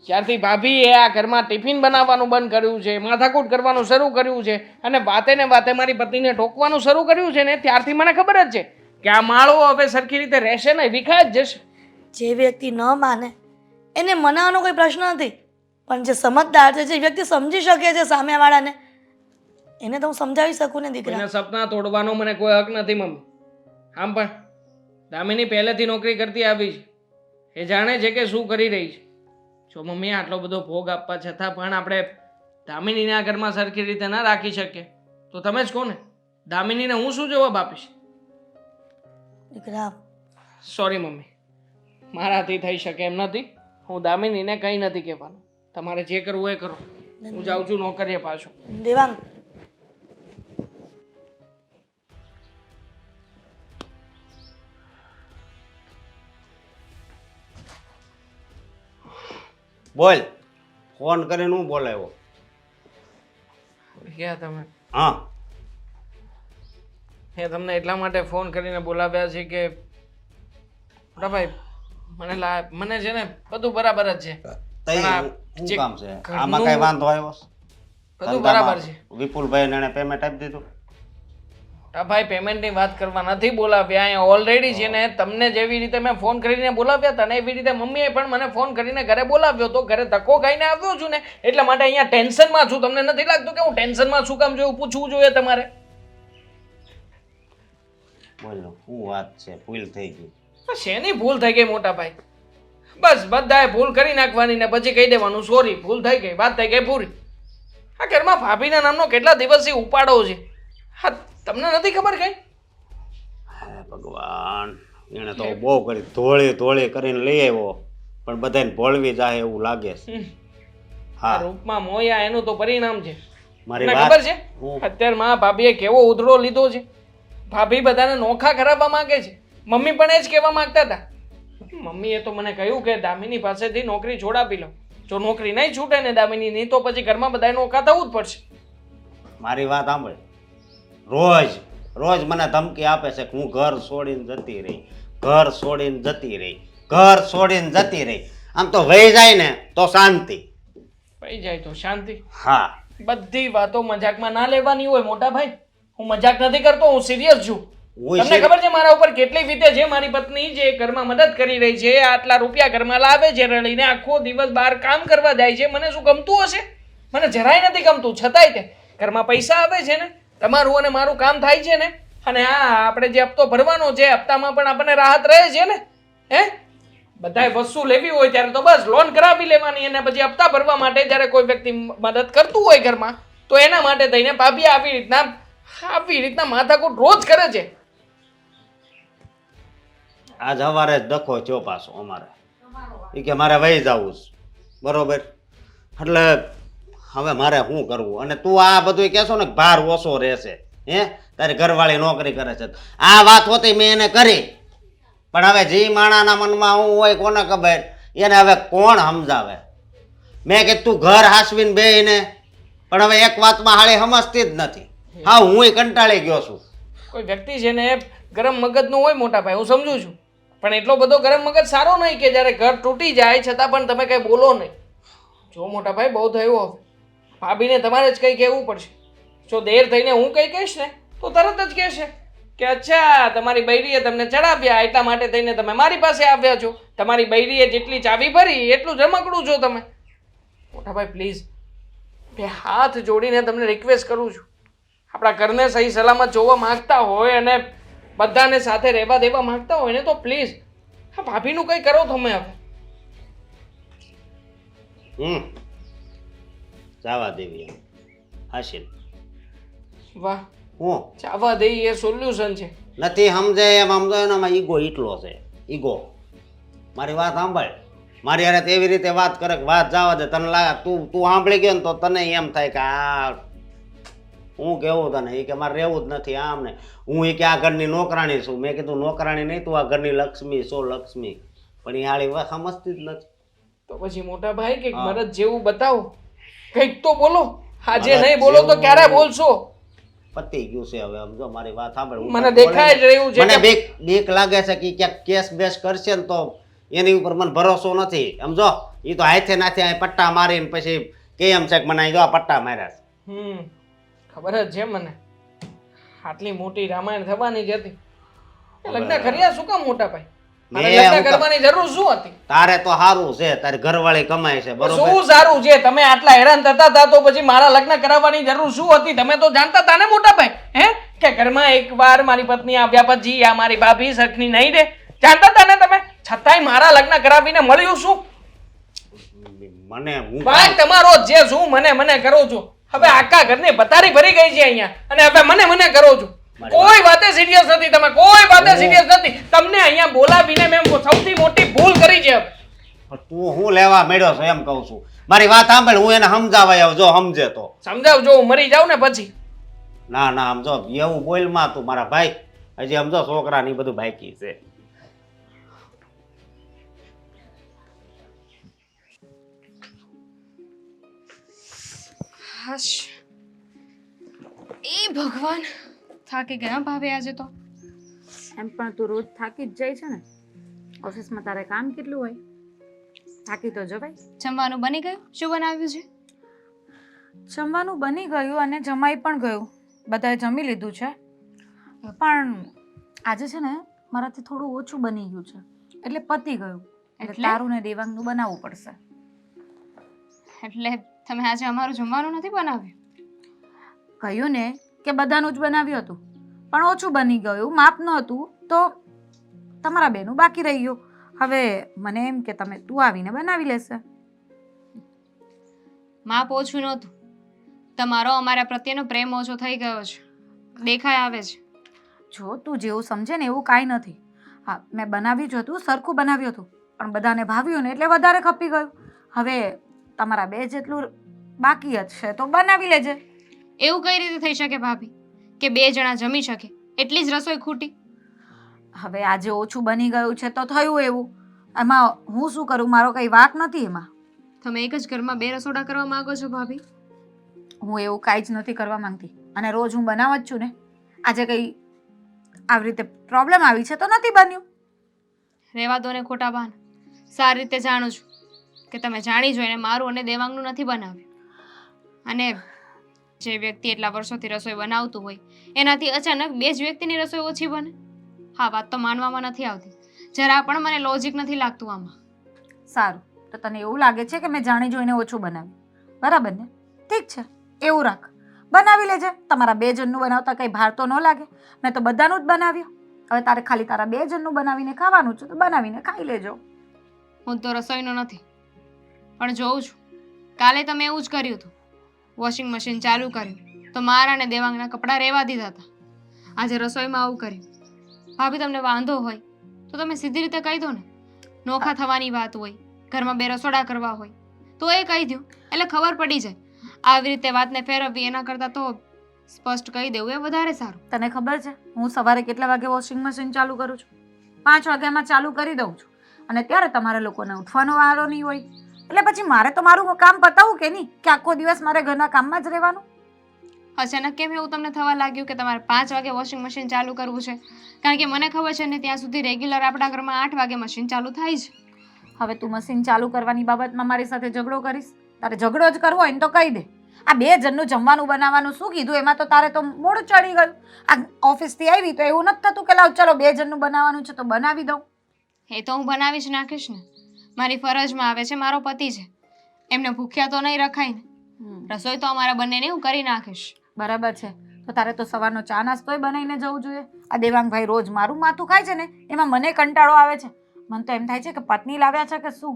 S3: જ્યારથી ભાભીએ આ ઘરમાં ટિફિન બનાવવાનું બંધ કર્યું છે, માથાકૂટ કરવાનું શરૂ કર્યું છે, અને વાતે ને વાતે મારી પત્નીને ઠોકવાનું શરૂ કર્યું છે ને, ત્યારથી મને ખબર જ છે કે આ માળો હવે સરખી રીતે રહેશે નહીં, વિખાઈ જ જશે.
S5: જે વ્યક્તિ ન માને એને મનાવવાનો કોઈ પ્રશ્ન નથી, પણ જે સમજદાર છે, જે વ્યક્તિ સમજી શકે છે સામેવાળાને, એને તો હું સમજાવી શકું ને દીકરા.
S3: એના સપના તોડવાનો મને કોઈ હક નથી મમ્મી. આમ પણ દામિની પહેલેથી નોકરી કરતી આવી છે, એ જાણે છે કે શું કરી રહી છે. જો મમ્મી આટલો બધો ભોગ આપવા છતાં પણ આપણે દામિનીને આ ઘરમાં સરખી રીતે ના રાખી શકીએ તો તમે જ કહો ને, દામિનીને હું શું જવાબ આપીશ?
S5: દીકરા,
S3: સોરી મમ્મી, મારાથી થઈ શકે એમ નથી. હું દામિનીને કંઈ નથી કહેવાનું. તમારે જે કરવું એ કરો. હું જાઉં છું નોકરીએ પાછો.
S5: દેવાંગ,
S4: બોલ, ફોન કરીને હું બોલાવ્યો?
S3: ક્યાં તમે?
S4: હા,
S3: એ તમને એટલા માટે ફોન કરીને બોલાવ્યા છે કે મોટા ભાઈ મને છે ને બધું બરાબર જ છે.
S4: તઈ
S3: પણ આ
S4: શું
S3: જે
S4: કામ છે?
S3: ઘરનું
S4: આમાં કઈ વાંધો આવ્યો?
S3: બધું બરાબર છે.
S4: વિપુલભાઈ એને પેમેન્ટ આપી દીધું?
S3: મોટા ભાઈ પેમેન્ટની વાત કરવા નથી બોલાવ્યા. અહીંયા ઓલરેડી છે ને તમને જેવી રીતે મેં ફોન કરીને બોલાવ્યા હતા ને એવી રીતે મમ્મીએ પણ મને ફોન કરીને ઘરે બોલાવ્યો તો ઘરે ધક્કો ખાઈને આવ્યો છું ને, એટલા માટે અહીંયા ટેન્શનમાં છું. તમને નથી લાગતું કે હું ટેન્શનમાં છું કામ જોયું પૂછવું જોઈએ તમારે?
S4: બોલો શું વાત છે, ભૂલ થઈ ગઈ.
S3: આ શેની ભૂલ થઈ ગઈ મોટા ભાઈ? બસ બધાએ ભૂલ કરી નાખવાની ને પછી કહી દેવાનું સોરી, ભૂલ થઈ ગઈ, વાત થઈ ગઈ પૂરી. આ ઘરમાં ભાભીના નામનો કેટલા દિવસથી ઉપાડો છે. હા, તમને નથી ખબર કઈ?
S4: હે ભગવાન, એને તો બહુ કરી ધોળી ધોળી કરીને લઈ આવ્યો, પણ બધાને ભોળવી જાય એવું લાગે છે.
S3: આ
S4: હા,
S3: રૂપમાં મોયા એનું તો પરિણામ છે.
S4: મારી
S3: તમને
S4: વાત
S3: ખબર છે
S4: હું
S3: અત્યારે માં ભાભીએ કેવો ઉધડો લીધો છે? ભાભી બધાને નોખા કરાવવા માંગે છે. મમ્મી પણ એ જ કહેવા માંગતા હતા. મમ્મીએ તો મને કહ્યું કે દામિની પાસેથી નોકરી છોડાવી લો. જો નોકરી નહીં છૂટે ને દામિનીની તો પછી ઘરમાં બધાય નોખા થવું જ પડશે.
S4: મારી વાત સાંભળ. રોજ રોજ મને ધમકી આપે છે કે હું ઘર છોડીને જતી રહી, ઘર છોડીને જતી રહી, ઘર છોડીને જતી રહી. આમ તો વહી જાય ને તો શાંતિ.
S3: પઈ જાય તો શાંતિ.
S4: હા,
S3: બધી વાતો મજાકમાં ના લેવાની હોય મોટા ભાઈ. હું મજાક નથી કરતો, હું સિરિયસ છું. તમને ખબર છે મારા ઉપર કેટલી વીતે છે? મારી પત્ની જે ઘરમાં મદદ કરી રહી છે, આટલા રૂપિયા ઘરમાં લાવે છે રડીને, આખો દિવસ બહાર કામ કરવા જાય છે. મને શું ગમતું હશે? મને જરાય નથી ગમતું. છતાંય તે ઘરમાં પૈસા આવે છે ને, તમારું અને મારું કામ થાય છે ને, અને હા આપણે જે હપ્તો ભરવાનો છે હપ્તામાં પણ આપણને રાહત રહે છે ને. હે, બધાય વસ્તુ લેવી હોય ત્યારે તો બસ લોન કરાવી લેવાની, અને પછી હપ્તા ભરવા માટે જ્યારે કોઈ વ્યક્તિ મદદ કરતું હોય ઘરમાં તો એના માટે થઈને ભાભી આવી રીતના માથાકૂટ રોજ કરે છે.
S4: આજ સવારે જ ડખો થયો પાછો અમારે. એ કે મારે વહી જવું છે, બરોબર. એટલે હવે મારે શું કરવું? અને તું આ બધું કહેશો ને ભાર ઓછો રહેશે. હે, તારી ઘરવાળી નોકરી કરે છે, આ વાત હોતી મેં એને કરી. પણ હવે જે માણાના મનમાં હું હોય કોને ખબર, એને હવે કોણ સમજાવે? મેં કીધું તું ઘર હાસવીને બેહીને, પણ હવે એક વાતમાં હાળી સમજતી જ નથી. હા, હું કંટાળી ગયો છું.
S3: કોઈ વ્યક્તિ છે ને ગરમ મગજનું હોય મોટા ભાઈ, હું સમજુ છું, પણ એટલો બધો ગરમ મગજ સારો નહીં કે જ્યારે ઘર તૂટી જાય છતાં પણ તમે કંઈ બોલો નહીં. જો મોટા ભાઈ બહુ થયું હવે. ભાભીને તમારે જ કંઈ કહેવું પડશે. જો દેર થઈને હું કંઈ કહીશ ને તો તરત જ કહેશે કે અચ્છા તમારી બૈરીએ તમને ચડાવ્યા એટલા માટે થઈને તમે મારી પાસે આવ્યા છો. તમારી બૈરીએ જેટલી ચાવી ભરી એટલું જ રમકડું છો તમે. મોટા ભાઈ પ્લીઝ, બે હાથ જોડીને તમને રિક્વેસ્ટ કરું છું, આપણા ઘરને સહી સલામત જોવા માંગતા હોય અને બધાને સાથે રહેવા દેવા માંગતા હોય ને તો પ્લીઝ હા ભાભીનું કંઈ કરો તમે હવે.
S4: જવા દેવી એમ હાશિલ.
S3: વાહ,
S4: હું
S3: ચાવા દઈ એ સોલ્યુશન છે.
S4: નથી સમજે એમ સમજો એનામાં ઈગો એટલો છે, ઈગો. મારી વાત સાંભળ. મારી યાર એવી રીતે વાત કરે કે વાત જવા દે. તને લાગે તું સાંભળી ગયો ને તો તને એમ થાય કે આ હું કેવું તને, એ કે મારે રહેવું જ નથી આમ ને. હું એ કે આ ઘરની નોકરાણી છું. મેં કીધું નોકરાણી નહીં, તું આ ઘરની લક્ષ્મી છો, લક્ષ્મી. પણ એ હાળી સમજતી જ નથી.
S3: તો પછી મોટા ભાઈ કંઈક મરદ જેવું બતાવો, કંઈક તો બોલો. આજે નહીં બોલો તો ક્યારે બોલશો?
S4: પતી ગયું છે હવે. સમજો મારી વાત સાંભળ.
S3: મને દેખાય જ રહ્યું છે
S4: મને
S3: કે
S4: બીક લાગે છે કે ક્યાંક કેસ બેસ કરશે ને તો એની ઉપર મને ભરોસો નથી. સમજો, એ તો હાથે નાથે અહીં પટ્ટા મારીને પછી કે એમ છે કે મને અહીં જો આ પટ્ટા માર્યા છે.
S3: ખબર જ છે મને. આટલી મોટી રામાયણ થવાની જ હતી. લગ્ન કર્યા શું કામ મોટા ભાઈ? મારે લગ્ન કરવાની જરૂર શું હતી?
S4: તારે તો સારું છે, તારી ઘરવાળી કમાય છે, બરોબર.
S3: શું સારું છે? તમે આટલા હેરાન થતા હતા તો પછી મારા લગ્ન કરાવવાની જરૂર શું હતી? તમે તો જાણતા હતા ને મોટા ભાઈ, હે, કે ઘરમાં એકવાર મારી પત્ની આવ્યા પછી આ મારી ભાભી સરખની નહીં રહે. જાણતા હતા ને તમે? છતાંય મારા લગ્ન કરાવીને મળ્યું શું?
S4: મને હું
S3: ભાઈ તમારો જે શું મને કરો છો. હવે આખા ઘરની બતારી ભરી ગઈ છે અહીંયા, અને હવે મને કરો છો. કોઈ વાતે સિરિયસ નથી તમે, કોઈ વાતે સિરિયસ નથી. તમને અહીંયા બોલાવીને મેં સૌથી મોટી ભૂલ કરી છે.
S4: તું હું લેવા મળ્યો છો એમ કહું છું. મારી વાત સાંભળ, હું એને સમજાવવા આવ્યો, જો સમજે તો
S3: સમજાવજો. હું મરી જાઉં ને પછી?
S4: ના ના, સમજો એવું બોલમાં તું મારા ભાઈ. હજી સમજો છોકરા ની બધું બાકી છે.
S1: હાશ, એ ભગવાન, થાકી ગયા ભાભી આજે તો.
S2: એમ પણ તું રોજ થાકી જ જાય છે ને. ઓફિસમાં તારે કામ કેટલું હોય, થાકી તો જવાય.
S1: જમવાનું બની ગયું? શું બનાવ્યું છે?
S2: જમવાનું બની ગયું અને જમાઈ પણ ગયું. બધાએ જમી લીધું છે. પણ આજે છે ને મારાથી થોડું ઓછું બની ગયું છે, એટલે પતી ગયું. એટલે તારું ને દેવાંગનું બનાવવું પડશે.
S1: એટલે તમે આજે અમારું જમવાનું નથી બનાવ્યું?
S2: કહ્યું ને કે બધાનું જ બનાવ્યું હતું, પણ ઓછું બની ગયું, માપ નહોતું તો તમારા બેનું બાકી રહી ગયું. હવે મને એમ કે તું આવીને બનાવી લેશે.
S1: માપ ઓછું નહોતું, તમારો અમારા પ્રત્યેનો પ્રેમ ઓછો થઈ ગયો છે, દેખાય આવે છે.
S2: જો તું જેવું સમજે ને એવું કાંઈ નથી. હા, મેં બનાવ્યું જ હતું, સરખું બનાવ્યું હતું, પણ બધાને ભાવ્યું ને એટલે વધારે ખપી ગયું. હવે તમારા બે જેટલું બાકી જ છે તો બનાવી લેજે.
S1: એવું કઈ રીતે થઈ શકે ભાભી કે 2 જણા જમી શકે એટલી જ રસોઈ ખૂટી?
S2: હવે આજે ઓછું બની ગયું છે તો થયું એવું. એમાં હું શું કરું? મારો કંઈ વાંક નથી એમાં.
S1: તમે એક જ ઘરમાં 2 રસોડા કરવા માંગો છો ભાભી?
S2: હું એવું કાંઈ જ નથી કરવા માંગતી, અને રોજ હું બનાવ જ છું ને. આજે કંઈ આવી રીતે પ્રોબ્લેમ આવી છે તો નથી બન્યું.
S1: રહેવા દો ને ખોટા બહાના. સારી રીતે જાણું છું કે તમે જાણી જોઈને મારું અને દેવાંગનું નથી બનાવ્યું. અને જે વ્યક્તિ એટલા વર્ષોથી રસોઈ બનાવતું હોય એનાથી અચાનક 2 જ વ્યક્તિની રસોઈ ઓછી બને? હા, વાત તો માનવામાં નથી આવતી. જરા પણ મને લોજિક નથી લાગતું આમાં.
S2: સારું, તો તને એવું લાગે છે કે મેં જાણી જોઈને ઓછું બનાવ્યું, બરાબર ને? ઠીક છે, એવું રાખ, બનાવી લેજે. તમારા 2 જણનું બનાવતા કંઈ ભાર તો ન લાગે. મેં તો બધાનું જ બનાવ્યું. હવે તારે ખાલી તારા 2 જણનું બનાવીને ખાવાનું છે તો બનાવીને ખાઈ લેજો.
S1: હું તો રસોઈનો નથી, પણ જોઉં છું કાલે તમે એવું જ કર્યું હતું. વોશિંગ મશીન ચાલુ કર્યું તો મારા અને દેવાંગના કપડાં રહેવા દીધા હતા. આજે રસોઈમાં આવું કર્યું. ભાભી, તમને વાંધો હોય તો તમે સીધી રીતે કહી દો ને. નોખા થવાની વાત હોય, ઘરમાં 2 રસોડા કરવા હોય તો એ કહી દો, એટલે ખબર પડી જાય. આવી રીતે વાતને ફેરવવી એના કરતાં તો સ્પષ્ટ કહી દેવું એ વધારે સારું.
S2: તને ખબર છે હું સવારે કેટલા વાગે વોશિંગ મશીન ચાલુ કરું છું? 5 વાગ્યામાં ચાલુ કરી દઉં છું, અને ત્યારે તમારે લોકોને ઉઠવાનો વારો નહીં હોય. એટલે પછી મારે તો મારું કામ પતાવવું કે નહીં, કે આખો દિવસ મારે ઘરના કામમાં જ રહેવાનું?
S1: અચાનક કેમ એવું તમને થવા લાગ્યું કે તમારે 5 વાગે વોશિંગ મશીન ચાલુ કરવું છે? કારણ કે મને ખબર છે ને ત્યાં સુધી રેગ્યુલર આપણા ઘરમાં 8 વાગે મશીન ચાલુ થાય છે.
S2: હવે તું મશીન ચાલુ કરવાની બાબતમાં મારી સાથે ઝઘડો કરીશ? તારે ઝઘડો જ કરવો હોય ને તો કહી દે. આ 2 જણનું જમવાનું બનાવવાનું શું કીધું? એમાં તો તારે તો મોઢું ચડી ગયું. આ ઓફિસથી આવી તો એવું નથી થતું કે લાવ ચલો 2 જણનું બનાવવાનું છે તો બનાવી દઉં.
S1: એ તો હું બનાવી જ નાખીશ ને. મારી ફરજમાં આવે છે, મારો પતિ છે, એમને ભૂખ્યા તો નહીં રખાય ને. રસોઈ તો અમારા બંનેની હું કરી નાખીશ.
S2: બરાબર છે, તો તારે તો સવારનો ચા નાસ્તોય બનાવીને જવું જોઈએ. આ દેવાંગભાઈ રોજ મારું માથું ખાય છે ને એમાં મને કંટાળો આવે છે. મને તો એમ થાય છે કે પત્ની લાવ્યા છે કે શું.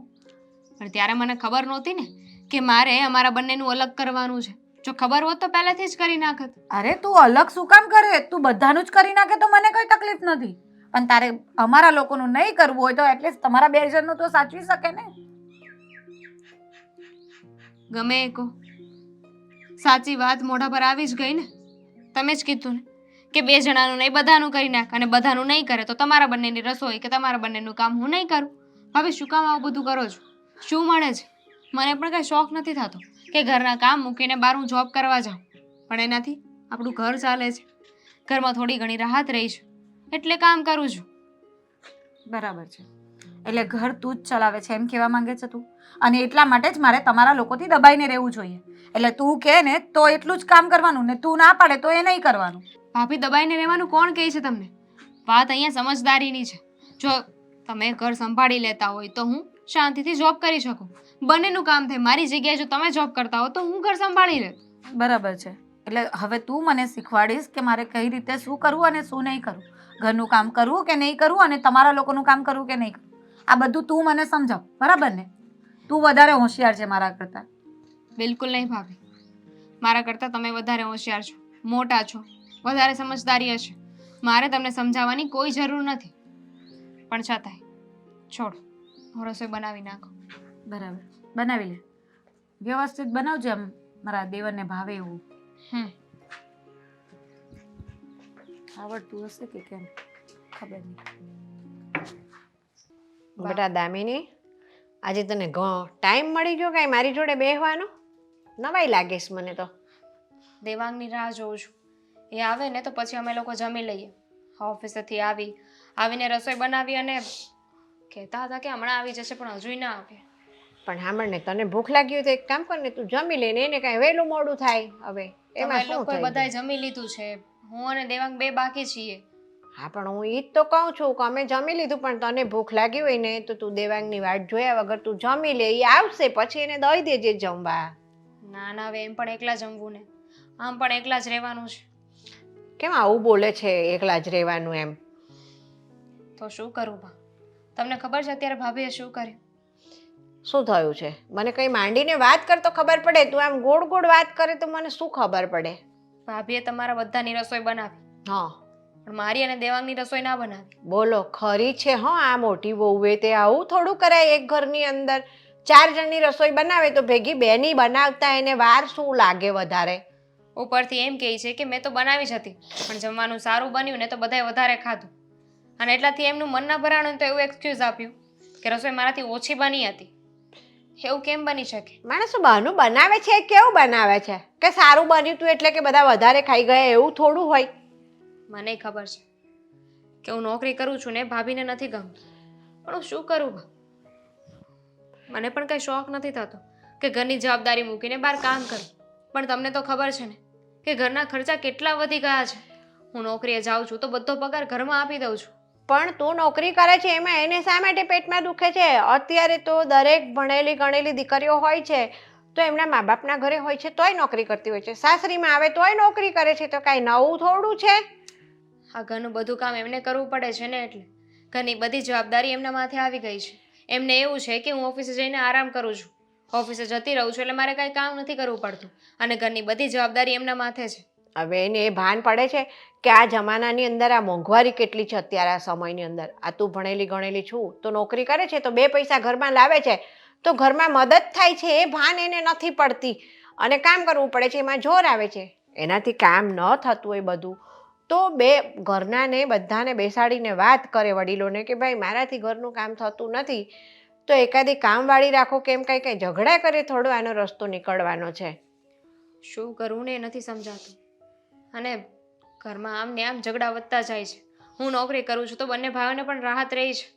S1: પણ ત્યારે મને ખબર નહોતી ને કે મારે અમારા બંનેનું અલગ કરવાનું છે. જો ખબર હોત તો પહેલેથી જ કરી નાખત.
S2: અરે તું અલગ શું કામ કરે? તું બધાનું જ કરી નાખે તો મને કઈ તકલીફ નથી, પણ તારે અમારા લોકોનું નહીં કરવું હોય તો એટલીસ્ટ તમારા 2 જણનું તો સાચવી શકે ને.
S1: ગમે એ કહો, સાચી વાત મોઢા પર આવી જ ગઈ ને. તમે જ કીધું ને કે 2 જણાનું નહીં બધાનું કરી નાખ, અને બધાનું નહીં કરે તો તમારા બંનેની રસોઈ કે તમારા બંનેનું કામ હું નહીં કરું. હવે શું કામ આવું બધું કરો છો? શું મળે છે? મને પણ કંઈ શોખ નથી થતો કે ઘરના કામ મૂકીને બહાર હું જોબ કરવા જાઉં, પણ એનાથી આપણું ઘર ચાલે છે, ઘરમાં થોડી ઘણી રાહત રહી છે એટલે કામ કરું છું.
S2: બરાબર છે, એટલે ઘર તું જ ચલાવે છે એમ કહેવા માંગે છે તું? અને એટલા માટે જ મારે તમારા લોકોથી દબાઈને રહેવું જોઈએ. એટલે તું કહે ને તો એટલું જ કામ કરવાનું, ને તું ના પાડે તો એ નહીં કરવાનું.
S1: ભાભી, દબાઈને રહેવાનું કોણ કહે છે તમને? વાત અહીંયા સમજદારીની છે. જો તમે ઘર સંભાળી લેતા હોય તો હું શાંતિથી જોબ કરી શકું, બંનેનું કામ થાય. મારી જગ્યાએ જો તમે જોબ કરતા હો તો હું ઘર સંભાળી લે.
S2: બરાબર છે, એટલે હવે તું મને શીખવાડીશ કે મારે કઈ રીતે શું કરવું અને શું નહીં કરવું, ઘરનું કામ કરવું કે નહીં કરવું, અને તમારા લોકોનું કામ કરવું કે નહીં કરવું. આ બધું તું મને સમજાવ, બરાબર ને? તું વધારે હોશિયાર છે મારા કરતાં.
S1: બિલકુલ નહીં ભાભી, મારા કરતાં તમે વધારે હોશિયાર છો, મોટા છો, વધારે સમજદારી હશે. મારે તમને સમજાવવાની કોઈ જરૂર નથી. પણ છતાંય છોડો, હું રસોઈ બનાવી નાખો.
S2: બરાબર, બનાવી લે. વ્યવસ્થિત બનાવજે, આમ મારા દેવરને ભાવે એવું. આવડતું હશે કે કેમ ખબર નહીં.
S6: બેટા દામિની, આજે તને ટાઈમ મળી ગયો કાંઈ મારી જોડે બેસવાનો? નવાઈ લાગીશ મને તો.
S1: દેવાંગની રાહ જોઉં છું. એ આવે ને તો પછી અમે લોકો જમી લઈએ. ઓફિસેથી આવીને રસોઈ બનાવી અને કહેતા હતા કે હમણાં આવી જશે, પણ હજુય ના આવે.
S6: પણ સાંભળને, તને ભૂખ લાગી હોય તો એક કામ કર ને, તું જમી લે ને એને કાંઈ વહેલું મોડું થાય. હવે એમાં શું
S1: લોકોએ
S6: થાય?
S1: બધાએ જમી લીધું છે, હું અને દેવાંગ 2 બાકી છીએ.
S6: હા, પણ હું ઈ જ તો કહું છું કે અમે જમી લીધું, પણ તને ભૂખ લાગી હોય ને તો તું દેવાંગની વાટ જોયા વગર તું જમી લે. એ આવશે પછી એને દઈ દેજે જમવા.
S1: ના ના, હવે એમ પણ એકલા જમવું ને આમ પણ એકલા જ રહેવાનું છે.
S6: કેમ આવું બોલે છે એકલા જ રહેવાનું એમ?
S1: તો શું કરું બા? તમને ખબર છે અત્યારે ભાભીએ શું કર્યું?
S6: શું થયું છે? મને કંઈ માંડીને વાત કર તો ખબર પડે. તું આમ ગોળ ગોળ વાત કરે તો મને શું ખબર પડે?
S1: ભાભીએ તમારા બધાની રસોઈ બનાવી,
S6: હા,
S1: પણ મારી અને દેવાંગની રસોઈ ના બનાવી.
S6: બોલો, ખરી છે હો આ મોટી વહુએ તે આવું થોડું કરાય એક ઘરની અંદર? 4 જણની રસોઈ બનાવે તો ભેગી બેની બનાવતા એને વાર શું લાગે વધારે?
S1: ઉપરથી એમ કહે છે કે મેં તો બનાવી જ હતી, પણ જમવાનું સારું બન્યું ને તો બધાએ વધારે ખાધું, અને એટલાથી એમનું મન ના ભરાણું તો એવું એક્સક્યુઝ આપ્યું કે રસોઈ મારાથી ઓછી બની હતી. એવું કેમ બની શકે?
S6: માણસો બહારનું બનાવે છે કેવું બનાવે છે કે સારું બન્યું તું એટલે કે બધા વધારે ખાઈ ગયા, એવું થોડું હોય.
S1: મને ખબર છે કે હું નોકરી કરું છું ને ભાભીને નથી ગમતું, પણ હું શું કરું બા? મને પણ કઈ શોખ નથી થતો કે ઘરની જવાબદારી મૂકીને બહાર કામ કરું, પણ તમને તો ખબર છે ને કે ઘરના ખર્ચા કેટલા વધી ગયા છે. હું નોકરીએ જાઉં છું તો બધો પગાર ઘરમાં આપી દઉં છું.
S6: પણ તું નોકરી કરે છે એમાં એને શા માટે પેટમાં દુખે છે? અત્યારે તો દરેક ભણેલી ગણેલી દીકરીઓ હોય છે તો એમના મા બાપના ઘરે હોય છે તોય નોકરી કરતી હોય છે, સાસરીમાં આવે તોય નોકરી કરે છે, તો કાંઈ નવું થોડું છે?
S1: આ ઘરનું બધું કામ એમને કરવું પડે છે ને, એટલે ઘરની બધી જવાબદારી એમના માથે આવી ગઈ છે. એમને એવું છે કે હું ઓફિસે જઈને આરામ કરું છું, ઓફિસે જતી રહું છું એટલે મારે કાંઈ કામ નથી કરવું પડતું, અને ઘરની બધી જવાબદારી એમના માથે છે.
S6: હવે એને એ ભાન પડે છે કે આ જમાનાની અંદર આ મોંઘવારી કેટલી છે અત્યારે આ સમયની અંદર. આ તું ભણેલી ગણેલી છું તો નોકરી કરે છે તો 2 પૈસા ઘરમાં લાવે છે તો ઘરમાં મદદ થાય છે, એ ભાન એને નથી પડતી, અને કામ કરવું પડે છે એમાં જોર આવે છે. એનાથી કામ ન થતું હોય બધું તો ઘરનાને બધાને બેસાડીને વાત કરે વડીલોને કે ભાઈ મારાથી ઘરનું કામ થતું નથી તો એકાદી કામવાળી રાખો, કેમ કંઈ ઝઘડા કરે, થોડો આનો રસ્તો નીકળવાનો છે.
S1: શું કરવું ને એ નથી સમજાતું, અને ઘરમાં આમ ને આમ ઝઘડા વધતા જાય છે. હું નોકરી કરું છું તો બંને ભાઈઓને પણ રાહત રહી છે,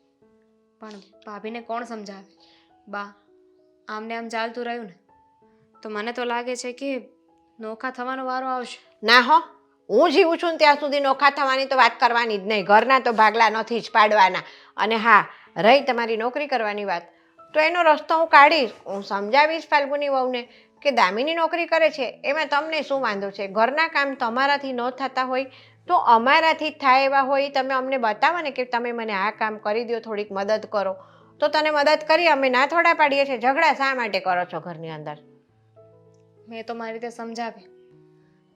S1: પણ ભાભીને કોણ સમજાવે? બા, આમને આમ ચાલતું રહ્યું ને તો મને તો લાગે છે કે નોખા થવાનો વારો આવશે.
S6: ના હો, હું જીવું છું ને ત્યાં સુધી નોખા થવાની તો વાત કરવાની જ નહીં. ઘરના તો ભાગલા નથી જ પાડવાના. અને હા, રહી તમારી નોકરી કરવાની વાત, તો એનો રસ્તો હું કાઢીશ. હું સમજાવીશ ફાલ્ગુની વહુને કે દામિની નોકરી કરે છે એમાં તમને શું વાંધો છે? ઘરના કામ તમારાથી ન થતા હોય તો અમારાથી થાય એવા હોય તમે અમને બતાવો ને કે તમે મને આ કામ કરી દો, થોડીક મદદ કરો, તો તને મદદ કરી. અમે ના થોડા પાડીએ છીએ. ઝઘડા શા માટે કરો છો ઘરની અંદર?
S1: મેં તો મારી રીતે સમજાવી,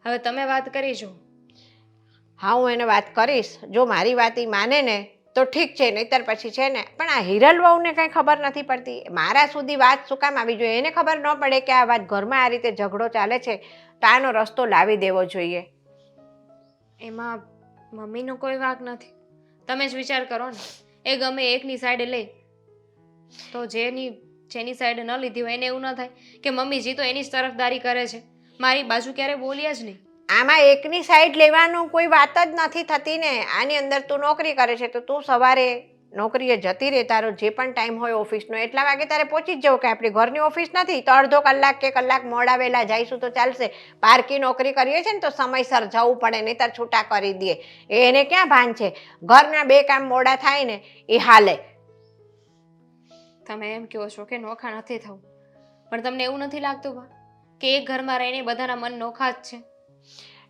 S1: હવે તમે વાત કરી જો.
S6: હા, હું એને વાત કરીશ. જો મારી વાત ઈ માને ને તો ઠીક છે, નહીતર પછી છે ને. પણ આ હિરલ વહુને કાંઈ ખબર નથી પડતી. મારા સુધી વાત શું કામ આવી જોઈએ? એને ખબર ન પડે કે આ વાત ઘરમાં આ રીતે ઝઘડો ચાલે છે તો આનો રસ્તો લાવી દેવો જોઈએ.
S1: એમાં મમ્મીનો કોઈ વાંક નથી. તમે જ વિચાર કરો ને, એ ગમે એકની સાઈડ લે તો જેની સાઈડ ન લીધી હોય એને એવું ન થાય કે મમ્મીજી તો એની જ તરફદારી કરે છે, મારી બાજુ ક્યારે બોલ્યા જ નહીં.
S6: આમાં એકની સાઈડ લેવાનું કોઈ વાત જ નથી થતી ને. આની અંદર તું નોકરી કરે છે તો તું સવારે નોકરીએ જતી રહે, તારો જે પણ ટાઈમ હોય ઓફિસનો એટલા વાગે તારે પહોંચી જ જવું. કે આપણી ઘરની ઓફિસ નથી તો અડધો કલાક કે કલાક મોડા વહેલા જઈશું તો ચાલશે. પારકી નોકરી કરીએ છીએ ને તો સમયસર જવું પડે, નહીંતર છૂટા કરી દે. એને ક્યાં ભાન છે? ઘરના 2 કામ મોડા થાય ને એ હાલે.
S1: તમે એમ કહો છો કે નોખા નથી થવું, પણ તમને એવું નથી લાગતું બા કે એક ઘરમાં રહીને બધાના મન નોખા જ છે?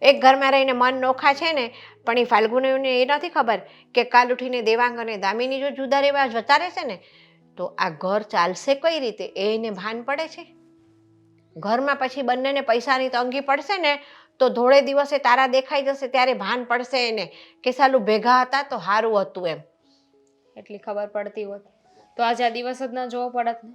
S6: એક ઘરમાં રહીને મન નોખા છે ને, પણ એ ફાલ્ગુનીને એ નથી ખબર કે કાલ ઉઠીને દેવાંગ અને દામિની જો જુદા રહેવા જતા રહેશે ને તો આ ઘર ચાલશે કઈ રીતે? એને ભાન પડે છે? ઘરમાં પછી બંનેને પૈસાની તંગી પડશે ને તો ધોળે દિવસે તારા દેખાઈ જશે ત્યારે ભાન પડશે એને કે સાલું ભેગા હતા તો સારું હતું એમ.
S1: એટલી ખબર પડતી હોત તો આજે આ દિવસ જ ન જોવો પડત ને.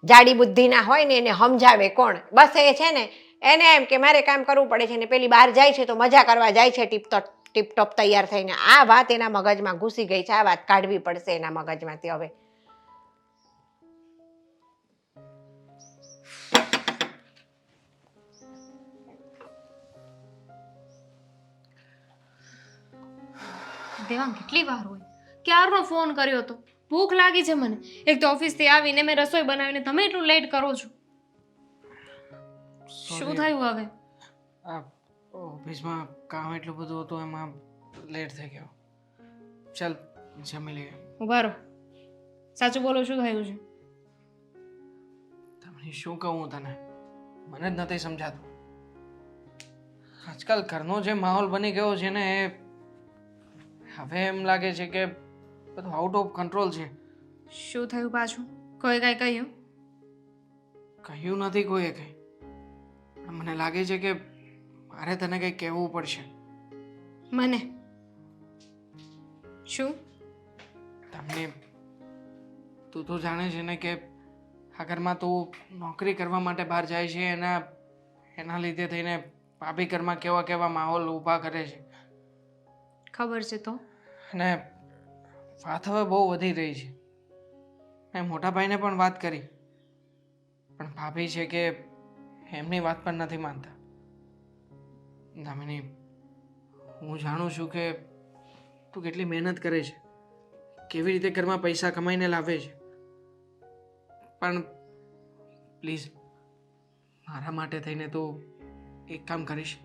S6: જાડી બુદ્ધિ ના હોય ને એને સમજાવે કોણ? બસ એ છે ને એને એમ કે મારે કામ કરવું પડે છે ને પેલી બહાર જાય છે તો મજા કરવા જાય છે ટીપટોપ તૈયાર થઈને. આ વાત એના મગજમાં ઘૂસી ગઈ છે. આ વાત કાઢવી પડશે એના મગજમાંથી હવે.
S1: દેવાંગ કેટલી વાર હોય, ક્યારનો ફોન કર્યો હતો, ભૂખ લાગી છે મને. એક તો ઓફિસથી આવીને મેં રસોઈ બનાવીને તમે એટલું લેટ કરો છો. શું થયું હવે?
S3: આ ઓફિસમાં કામ એટલું બધું હતું એમાં લેટ થઈ ગયો. ચાલ જમી લઈએ.
S1: ઉભા રહો, સાચું બોલો, શું થયું છે?
S3: તમને શું કહું તને? મને જ નથી સમજાતું. આજકાલ ઘરનો જે માહોલ બની ગયો છે ને એ હવે એમ લાગે છે કે બધું આઉટ ઓફ કંટ્રોલ છે.
S1: શું થયું પાછું? કોઈ કાંઈ કહ્યું?
S3: કહ્યું નથી કોઈએ કંઈ, પણ મને લાગે છે કે મારે તને કંઈ કહેવું પડશે.
S1: મને? શું?
S3: તમને તું તો જાણે છે ને કે આ ઘરમાં તું નોકરી કરવા માટે બહાર જાય છે, એના લીધે થઈને ભાભી ઘરમાં કેવા કેવા માહોલ ઊભા કરે છે.
S1: ખબર છે તો.
S3: અને વાત હવે બહુ વધી રહી છે. મેં મોટા ભાઈને પણ વાત કરી, પણ ભાભી છે કે એમની વાત પણ નથી માનતા. દામિની, હું જાણું છું કે તું કેટલી મહેનત કરે છે, કેવી રીતે ઘરમાં પૈસા કમાઈને લાવે છે, પણ પ્લીઝ મારા માટે થઈને તું એક કામ કરીશ.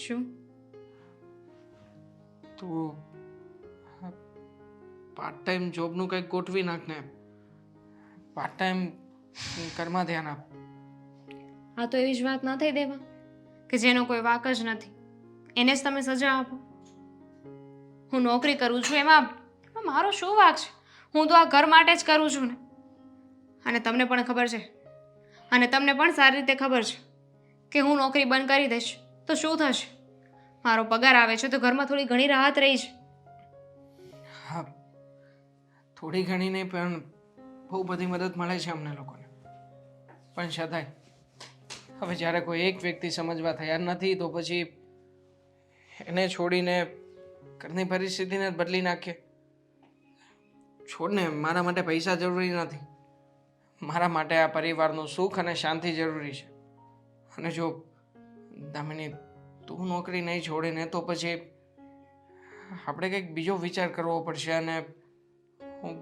S1: શું?
S3: તું પાર્ટ ટાઈમ જોબનું કંઈક ગોઠવી નાખ ને પાર્ટ ટાઈમ ઘરમાં ધ્યાન આપ.
S1: આ તો એવી જ વાત ન થઈ દેવા કે જેનો કોઈ વાક જ નથી, એને જ તમે સજા આપો. હું નોકરી કરું છું એમાં મારો શું વાક છે? હું તો આ ઘર માટે જ કરું છું ને. અને તમને પણ ખબર છે, અને તમને પણ સારી રીતે ખબર છે કે હું નોકરી બંધ કરી દઈશ તો શું થશે? મારો પગાર આવે છે તો ઘરમાં થોડી ઘણી રાહત રહી છે.
S3: હા, થોડી ઘણી નહીં પણ બહુ બધી મદદ મળે છે અમને લોકોને. પણ છતાંય હવે જ્યારે કોઈ એક વ્યક્તિ સમજવા તૈયાર નથી તો પછી એને છોડીને ઘરની પરિસ્થિતિને જ બદલી નાખીએ. છોડને, મારા માટે પૈસા જરૂરી નથી, મારા માટે આ પરિવારનું સુખ અને શાંતિ જરૂરી છે. અને જો દામિની તું નોકરી નહીં છોડીને તો પછી આપણે કંઈક બીજો વિચાર કરવો પડશે, અને હું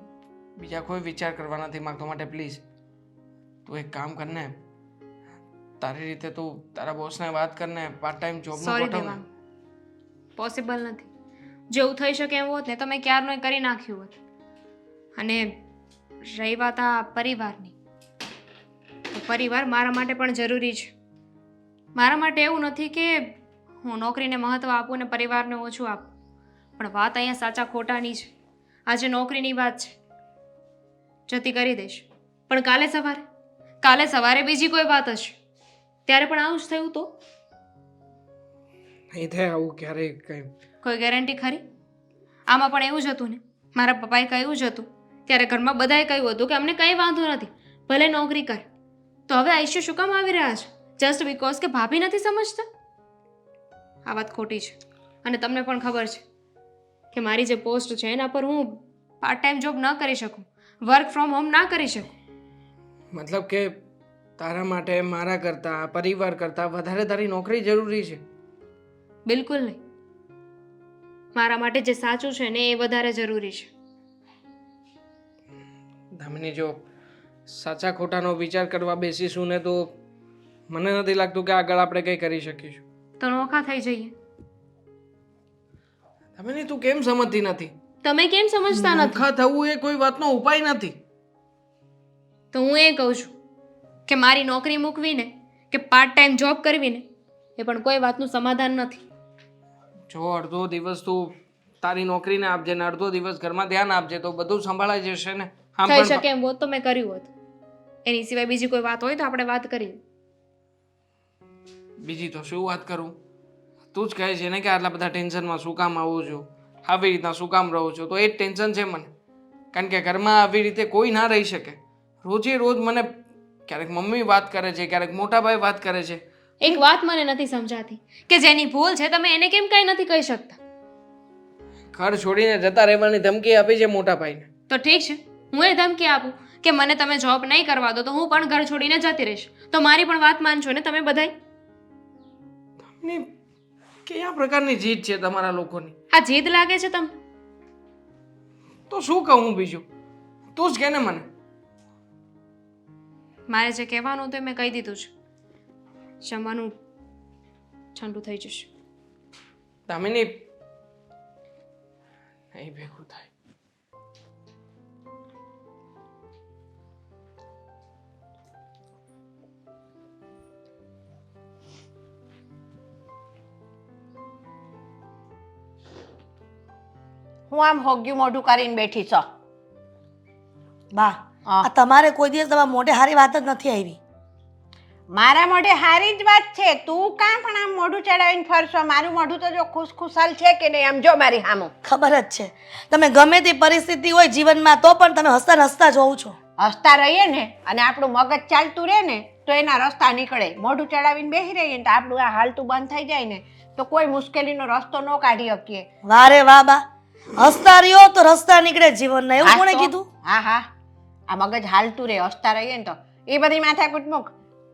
S3: બીજા કોઈ વિચાર કરવા નથી માગતો. માટે પ્લીઝ તું એક કામ કરને, તારી રીતે તું તારા બોસને વાત કરને, પાર્ટ ટાઈમ જોબનું
S1: સોરી
S3: ગોઠવ.
S1: દેવાંગ, પોસિબલ નથી. જેવું થઈ શકે એમ હોત ને તમે ક્યારનું કરી નાખ્યું હોત. અને રહી વાત આ પરિવારની, તો પરિવાર મારા માટે પણ જરૂરી છે. મારા માટે એવું નથી કે હું નોકરીને મહત્ત્વ આપું ને પરિવારને ઓછું આપું, પણ વાત અહીંયા સાચા ખોટાની છે. આજે નોકરીની વાત છે, જતી કરી દઈશ, પણ કાલે સવારે બીજી કોઈ વાત હશે, ત્યારે પણ આવું જ થયું તો?
S3: નહીં થાય આવું ક્યારેય કંઈ.
S1: કોઈ ગેરંટી ખરી? આમાં પણ એવું જ હતું ને, મારા પપ્પાએ કહ્યું જ હતું ત્યારે ઘરમાં બધાએ કહ્યું હતું કે અમને કંઈ વાંધો નથી, ભલે નોકરી કર. તો હવે આઈશ્યુ શું કામ આવી રહ્યા છે? જસ્ટ બીકોઝ કે ભાભી નથી સમજતા? આ વાત ખોટી છે. અને તમને પણ ખબર છે કે મારી જે પોસ્ટ છે એના પર હું પાર્ટ ટાઈમ જોબ ન કરી શકું, વર્ક ફ્રોમ હોમ ના કરી શકું.
S3: મતલબ કે તારા માટે મારા કરતાં, પરિવાર કરતાં વધારે તારી નોકરી જરૂરી છે?
S1: બિલકુલ નહીં. મારા માટે જે સાચું છે ને એ વધારે જરૂરી છે.
S3: દામિની, જો સાચા ખોટાનો વિચાર કરવા બેસીશું ને તો મને નથી લાગતું કે આગળ આપણે કંઈ કરી શકીશું.
S1: તો નોખા થઈ જઈએ.
S3: દામિની, તું કેમ સમજતી નથી?
S1: તમે કેમ સમજતા નથી?
S3: નોખા થવું એ કોઈ વાતનો ઉપાય નથી.
S1: તો હું એ કહું છું કે મારી નોકરી મૂકવીને કે પાર્ટ ટાઈમ જોબ કરવીને એ પણ કોઈ વાતનું સમાધાન નથી.
S3: જો અડધો દિવસ તું તારી નોકરીને આપજે ને અડધો દિવસ ઘરમાં ધ્યાન આપજે તો બધું સંભાળાઈ જશે ને. આમ
S1: થઈ
S3: પણ
S1: શકે એમ હોત તો મેં કર્યું હોત. એની સિવાય બીજી કોઈ વાત હોય તો આપણે વાત કરીએ.
S3: બીજી તો શું વાત કરું? તું જ કહે છે ને કે આટલા બધા ટેન્શનમાં શું કામ આવું છું, આવી રીતના શું કામ રહું છું, તો એ જ ટેન્શન છે મને. કારણ કે ઘરમાં આવી રીતે કોઈ ના રહી શકે. રોજે રોજ મને ક્યારેક મમ્મી વાત કરે છે, ક્યારેક મોટા ભાઈ વાત કરે છે.
S1: એક વાત મને નથી સમજાતી કે જેની ભૂલ છે તમે એને કેમ કાંઈ નથી કહી શકતા?
S3: ઘર છોડીને જતા રહેવાની ધમકી આપી છે મોટા ભાઈને.
S1: તો ઠીક છે, હું એ ધમકી આપું કે મને તમે જોબ નહીં કરવા દો તો હું પણ ઘર છોડીને જતી રહીશ, તો મારી પણ વાત માનશો ને તમે બધાય?
S3: કયા પ્રકારની જીદ છે તમારા લોકોની?
S1: આ જીદ લાગે છે તમને?
S3: તો શું કહું બીજું? તું જ કે ને મને.
S1: મારે જે કહેવાનું હતું એ મેં કહી દીધું છે. જમવાનું ઠંડુ થઈ જશે.
S3: દામિની, નહીં ભેગું થાય.
S6: હું આમ હોગ્યું મોઢું કરીને બેઠી છો.
S5: બા
S6: હા.
S5: આ તમારે કોઈ દિવસ તમારા મોઢે હારી વાત જ નથી આવી.
S6: મારા મોઢે હારી જ વાત છે. તું કાં પણ આમ મોઢું ચડાવીને ફરશો? મારું મોઢું તો જો ખુશખુશાલ છે કે નહીં, આમ જો મારી સામું.
S5: ખબર જ છે તમે ગમે તે પરિસ્થિતિ હોય જીવનમાં તો પણ તમે હસતા ને હસતા જોઉં છો.
S6: હસતા રહીએ ને અને આપણું મગજ ચાલતું રહે ને તો એના રસ્તા નીકળે. મોઢું ચડાવીને બેસી રહીએ ને તો આપણું આ હાલતું બંધ થઈ જાય ને તો કોઈ મુશ્કેલીનો રસ્તો ન કાઢી શકીએ.
S5: વારે વાહ બા, હસતા રહ્યો તો રસ્તા નીકળે જીવનના, એવું
S6: હા
S5: કોણે
S6: તો?
S5: કીધું?
S6: હા હા, આ મગજ હાલતું રહે, હસતા રહીએ ને તો એ બધી માથાકૂટ મૂક.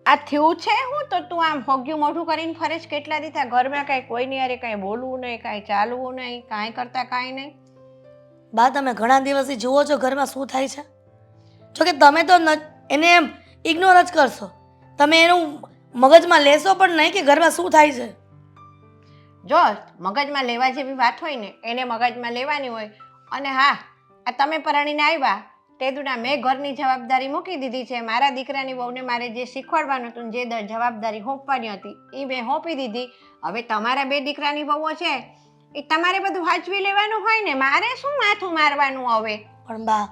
S6: આ થયું છે હું તો તું આમ હોગ્યું મોઢું કરીને ફરે છે કેટલા દીધા? ઘરમાં કાંઈ કોઈની હારે કાંઈ બોલવું નહીં, કાંઈ ચાલવું નહીં, કાંઈ કરતા કાંઈ નહીં.
S5: બા તમે ઘણા દિવસથી જુઓ છો ઘરમાં શું થાય છે. જોકે તમે તો એને એમ ઇગ્નોર જ કરશો, તમે એનું મગજમાં લેશો પણ નહીં કે ઘરમાં શું થાય છે.
S6: જો મગજમાં લેવા જેવી વાત હોય ને એને મગજમાં લેવાની હોય. અને હા, આ તમે પરણીને આવ્યા તે દુના મેં ઘરની જવાબદારી મૂકી દીધી છે. મારા દીકરાની વહુને મારે જે શીખવાડવાનું હતું ને જે જવાબદારી સોંપવાની હતી એ મેં સોંપી દીધી. હવે તમારા 2 દીકરાની વહુઓ છે એ તમારે બધું હાચવી લેવાનું હોય ને, મારે શું માથું મારવાનું હવે?
S5: પણ બા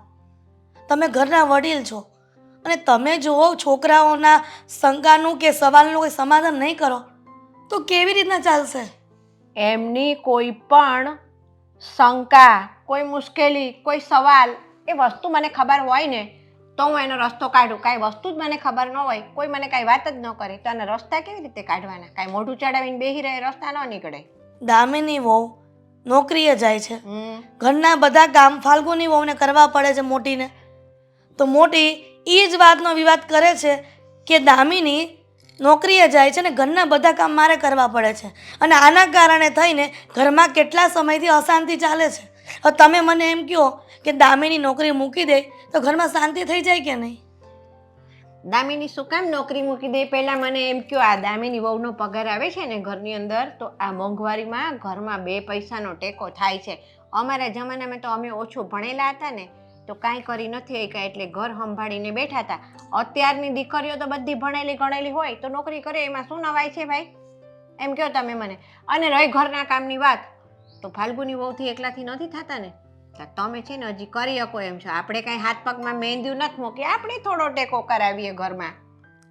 S5: તમે ઘરના વડીલ છો અને તમે જુઓ છોકરાઓના શંકાનું કે સવાલનું કોઈ સમાધાન નહીં કરો તો કેવી રીતના ચાલશે.
S6: એમની કોઈ પણ શંકા, કોઈ મુશ્કેલી, કોઈ સવાલ એ વસ્તુ મને ખબર હોય ને તો હું એનો રસ્તો કાઢું. કાંઈ વસ્તુ જ મને ખબર ન હોય, કોઈ મને કાંઈ વાત જ ન કરે તો આના રસ્તા કેવી રીતે કાઢવાના? કાંઈ મોઢું ચડાવીને બેસી રહે રસ્તા ન નીકળે.
S5: દામિની વહુ નોકરીએ જાય છે, ઘરના બધા કામ ફાલ્ગુની વહુને કરવા પડે છે મોટીને, તો મોટી એ જ વાતનો વિવાદ કરે છે કે દામિની નોકરીએ જાય છે ને ઘરના બધા કામ મારે કરવા પડે છે અને આના કારણે થઈને ઘરમાં કેટલા સમયથી અશાંતિ ચાલે છે. હવે તમે મને એમ કહો કે દામિની નોકરી મૂકી દે તો ઘરમાં શાંતિ થઈ જાય કે નહીં?
S6: દામિની શું કામ નોકરી મૂકી દે? પહેલાં મને એમ કહો, આ દામિની વહુનો પગાર આવે છે ને ઘરની અંદર તો આ મોંઘવારીમાં ઘરમાં 2 પૈસાનો ટેકો થાય છે. અમારા જમાનામાં તો અમે ઓછું ભણેલા હતા ને તો કાંઈ કરી નથી શક્યા એટલે ઘર સંભાળીને બેઠા હતા. અત્યારની દીકરીઓ તો બધી ભણેલી ગણેલી હોય તો નોકરી કરે, એમાં શું નવાય છે ભાઈ? એમ કહો તમે મને. અને રહી ઘરના કામની વાત તો ફાલ્ગુની વહુથી એકલાથી નથી થતા ને, તમે છે ને હજી કરી શકો એમ છો. આપણે કાંઈ હાથ પગમાં મહેંદ્યું નથી મૂકી, આપણે થોડો ટેકો કરાવીએ ઘરમાં.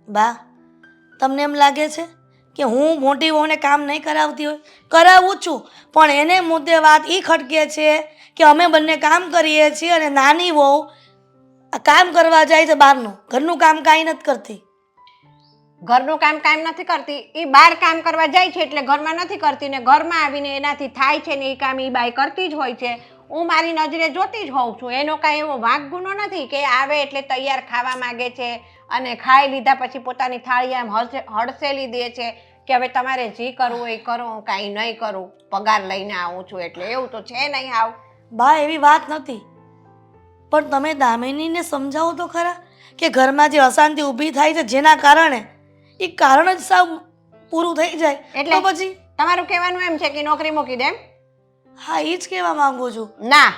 S5: બા તમને એમ લાગે છે કે હું મોટી વહુને કામ નહીં કરાવતી હોય? કરાવું છું, પણ એને મુદ્દે વાત એ ખટકે છે કે અમે બંને કામ કરીએ છીએ અને નાની વહુ આ કામ કરવા જાય છે બહારનું, ઘરનું કામ કાંઈ નથી કરતી.
S6: ઘરનું કામ કામ નથી કરતી, એ બહાર કામ કરવા જાય છે એટલે ઘરમાં નથી કરતી ને ઘરમાં આવીને એનાથી થાય છે ને એ કામ એ બાઈ કરતી જ હોય છે. હું મારી નજરે જોતી જ હોઉં છું. એનો કાંઈ એવો વાંક ગુનો નથી કે આવે એટલે તૈયાર ખાવા માગે છે અને ખાઈ લીધા પછી પોતાની થાળી આમ હડસેલી દે છે કે હવે તમારે જે કરવું હોય એ કરો, હું કાંઈ નહીં કરું, પગાર લઈને આવું છું એટલે. એવું તો છે નહીં આવ.
S5: બા એવી વાત નથી, પણ તમે દામિનીને સમજાવો તો ખરા કે ઘરમાં જે અશાંતિ ઊભી થાય છે જેના કારણે એ કારણ જ સાવ પૂરું થઈ જાય
S6: એટલે
S5: તો પછી
S6: તમારું કહેવાનું એમ છે કે નોકરી મૂકી દે એમ?
S5: હા એ જ કહેવા માંગુ છું.
S6: ના,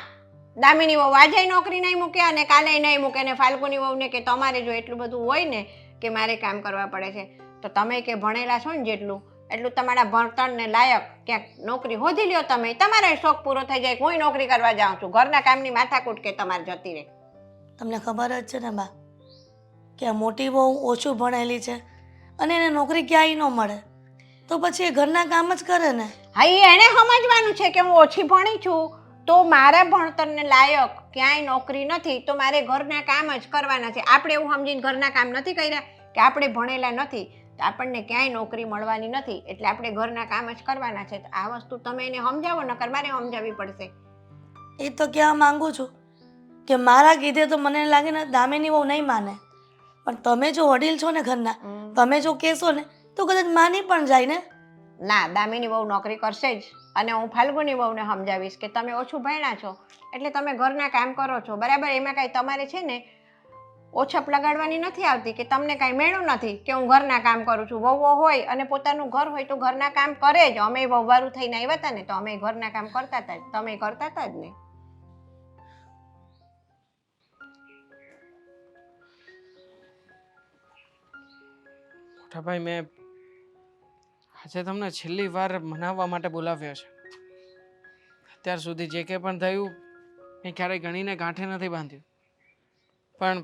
S6: દામિની વહુ આજે નોકરી નહીં મૂકે અને કાલે નહીં મૂકે ને ફાલ્ગુની વહુને કે તમારે જો એટલું બધું હોય ને કે મારે કામ કરવા પડે છે તો તમે કે ભણેલા છો ને જેટલું એટલું તમારા ભણતરને લાયક ક્યાંક નોકરી શોધી લ્યો. તમે તમારો શોખ પૂરો થઈ જાય, હું નોકરી કરવા જાઉં છું, ઘરના કામની માથાકૂટ કે તમારે જતી રહે.
S5: તમને ખબર જ છે ને બા કે આ મોટી વહુ ઓછું ભણેલી છે અને એને નોકરી ક્યાંય ન મળે તો પછી એ ઘરના કામ જ કરે ને.
S6: હા, એને સમજવાનું છે કે હું ઓછી ભણી છું તો મારા ભણતરને લાયક ક્યાંય નોકરી નથી તો મારે ઘરના કામ જ કરવાના છે. આપણે એવું સમજીને ઘરના કામ નથી કર્યા કે આપણે ભણેલા નથી તો આપણને ક્યાંય નોકરી મળવાની નથી એટલે આપણે ઘરના કામ જ કરવાના છે. આ વસ્તુ તમે એને સમજાવો, નકર મારે સમજાવવી પડશે.
S5: એ તો કહેવા માંગુ છું કે મારા કીધે તો મને લાગે ને દામિની વહુ નહીં માને, પણ તમે જો વડીલ છો ને ઘરના, તમે જો કહેશો ને તો કદાચ માની પણ જાય ને.
S6: ના, દામિની વહુ નોકરી કરશે જ અને હું ફાલ્ગુની વહુને સમજાવીશ કે તમે ઓછું ભણ્યા છો એટલે તમે ઘરના કામ કરો છો બરાબર. એમાં કાંઈ તમારે છે ને ઓછપ લગાડવાની નથી આવતી કે તમને કાંઈ મેળું નથી કે હું ઘરના કામ કરું છું. વહુઓ હોય અને પોતાનું ઘર હોય તો ઘરના કામ કરે જ. અમે વહુવારું થઈને આવ્યા હતા ને તો અમે ઘરના કામ કરતા હતા, તમે કરતા હતા જ ને.
S3: મોટા ભાઈ, મેં આજે તમને છેલ્લી વાર મનાવવા માટે બોલાવ્યો છે. અત્યાર સુધી જે કંઈ પણ થયું એ ક્યારેય ગણીને ગાંઠે નથી બાંધ્યું. પણ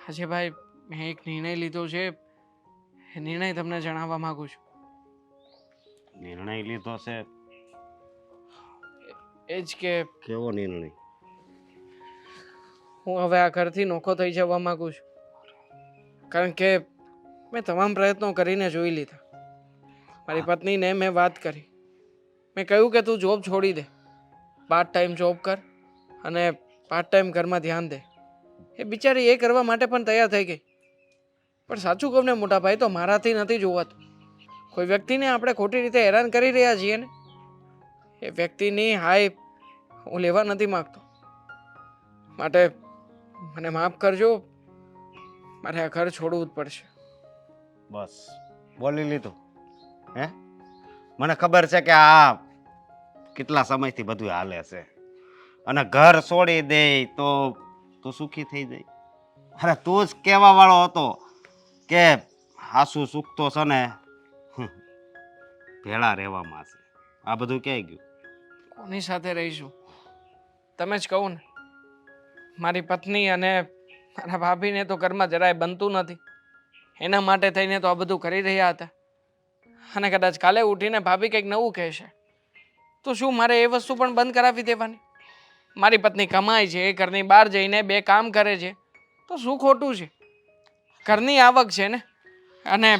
S3: અજયભાઈ, મેં એક નિર્ણય લીધો છે. એ નિર્ણય તમને જણાવવા માંગુ છું.
S4: નિર્ણય લીધો છે?
S3: એ જ કે
S4: કેવો નિર્ણય?
S3: હું હવે આ ઘરથી નોખો થઈ જવા માંગુ છું. કારણ કે મેં તમામ પ્રયત્નો કરીને જોઈ લીધા. મારી પત્નીને મેં વાત કરી. મેં કહ્યું કે તું જોબ છોડી દે, પાર્ટ ટાઈમ જોબ કર અને પાર્ટ ટાઈમ ઘરમાં ધ્યાન દે. એ બિચારી એ કરવા માટે પણ તૈયાર થઈ ગઈ. પણ સાચું કહું ને મોટા ભાઈ, તો મારાથી નથી જોવાતું. કોઈ વ્યક્તિને આપણે ખોટી રીતે હેરાન કરી રહ્યા છીએ ને, એ વ્યક્તિની હાય હું લેવા નથી માગતો. માટે મને માફ કરજો, મારે આ ઘર છોડવું જ પડશે.
S4: બસ બોલી લીધું? હે? મને ખબર છે કે આ કેટલા સમયથી બધું હાલે છે, અને ઘર છોડી દે તો તું સુખી થઈ જાય. અરે તું જ કહેવા વાળો હતો કે હાસુ સુખ તો છે ને ભેળા રહેવામાં છે. આ બધું ક્યાંય ગયું?
S3: કોની સાથે રહીશું? તમે જ કહો ને. મારી પત્ની અને મારા ભાભીને તો ઘરમાં જરાય બનતું નથી. એના માટે થઈને તો આ બધું કરી રહ્યા હતા. અને કદાચ કાલે ઉઠીને ભાભી કંઈક નવું કહેશે તો શું મારે એ વસ્તુ પણ બંધ કરાવી દેવાની? મારી પત્ની કમાય છે, ઘરની બહાર જઈને 2 કામ કરે છે, તો શું ખોટું છે? ઘરની આવક છે ને. અને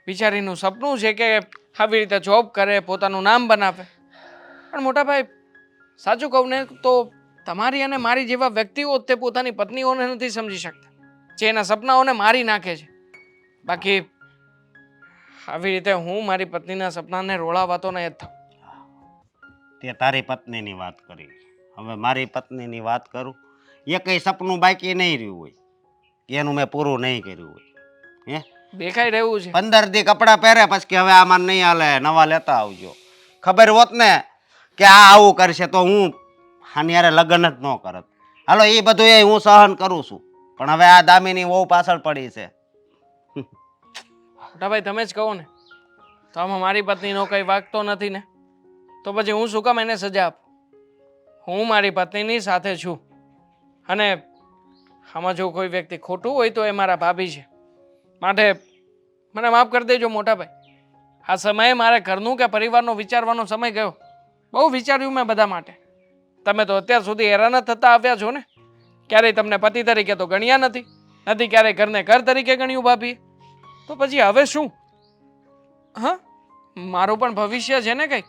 S3: બિચારીનું સપનું છે કે આવી રીતે જોબ કરે, પોતાનું નામ બનાવે. પણ મોટા ભાઈ, સાચું કહું ને તો તમારી અને મારી જેવા વ્યક્તિઓ તે પોતાની પત્નીઓને નથી સમજી શકતા, જે એના સપનાઓને મારી નાખે છે. બાકી આવી રીતે હું મારી પત્નીના સપનાને રોળાવાતો નહીં જ થાઉં.
S4: તે તારી પત્નીની વાત કરી, હવે મારી પત્નીની વાત કરું. એ કઈ સપનું બાકી નહીં રહ્યું હોય, એનું મેં પૂરું નહીં કર્યું હોય. હે?
S3: દેખાઈ રહ્યું છે.
S4: 15 દી કપડાં પહેરે પછી કે હવે આમાં નહીં હાલે, નવા લેતા આવજો. ખબર હોત ને કે આ આવું કરશે તો હું આની હારે લગ્ન જ ન કરત. હાલો એ બધું એ હું સહન કરું છું, પણ હવે આ દામિની બહુ પાછળ પડી છે.
S3: મોટા ભાઈ, તમે જ કહો ને. તો આમાં મારી પત્નીનો કંઈ વાગતો નથી ને, તો પછી હું શું કામ એને સજા આપું? હું મારી પત્નીની સાથે છું, અને આમાં જો કોઈ વ્યક્તિ ખોટું હોય તો એ મારા ભાભી છે. માટે મને માફ કરી દેજો મોટા ભાઈ. આ સમયે મારે ઘરનું કે પરિવારનો વિચારવાનો સમય ગયો. બહુ વિચાર્યું મેં બધા માટે. તમે તો અત્યાર સુધી હેરાન જ થતા આવ્યા છો ને. ક્યારેય તમને પતિ તરીકે તો ગણ્યા નથી, ક્યારેય ઘરને ઘર તરીકે ગણ્યું ભાભીએ. તો પછી હવે શું? હા, મારું પણ ભવિષ્ય છે ને કંઈક.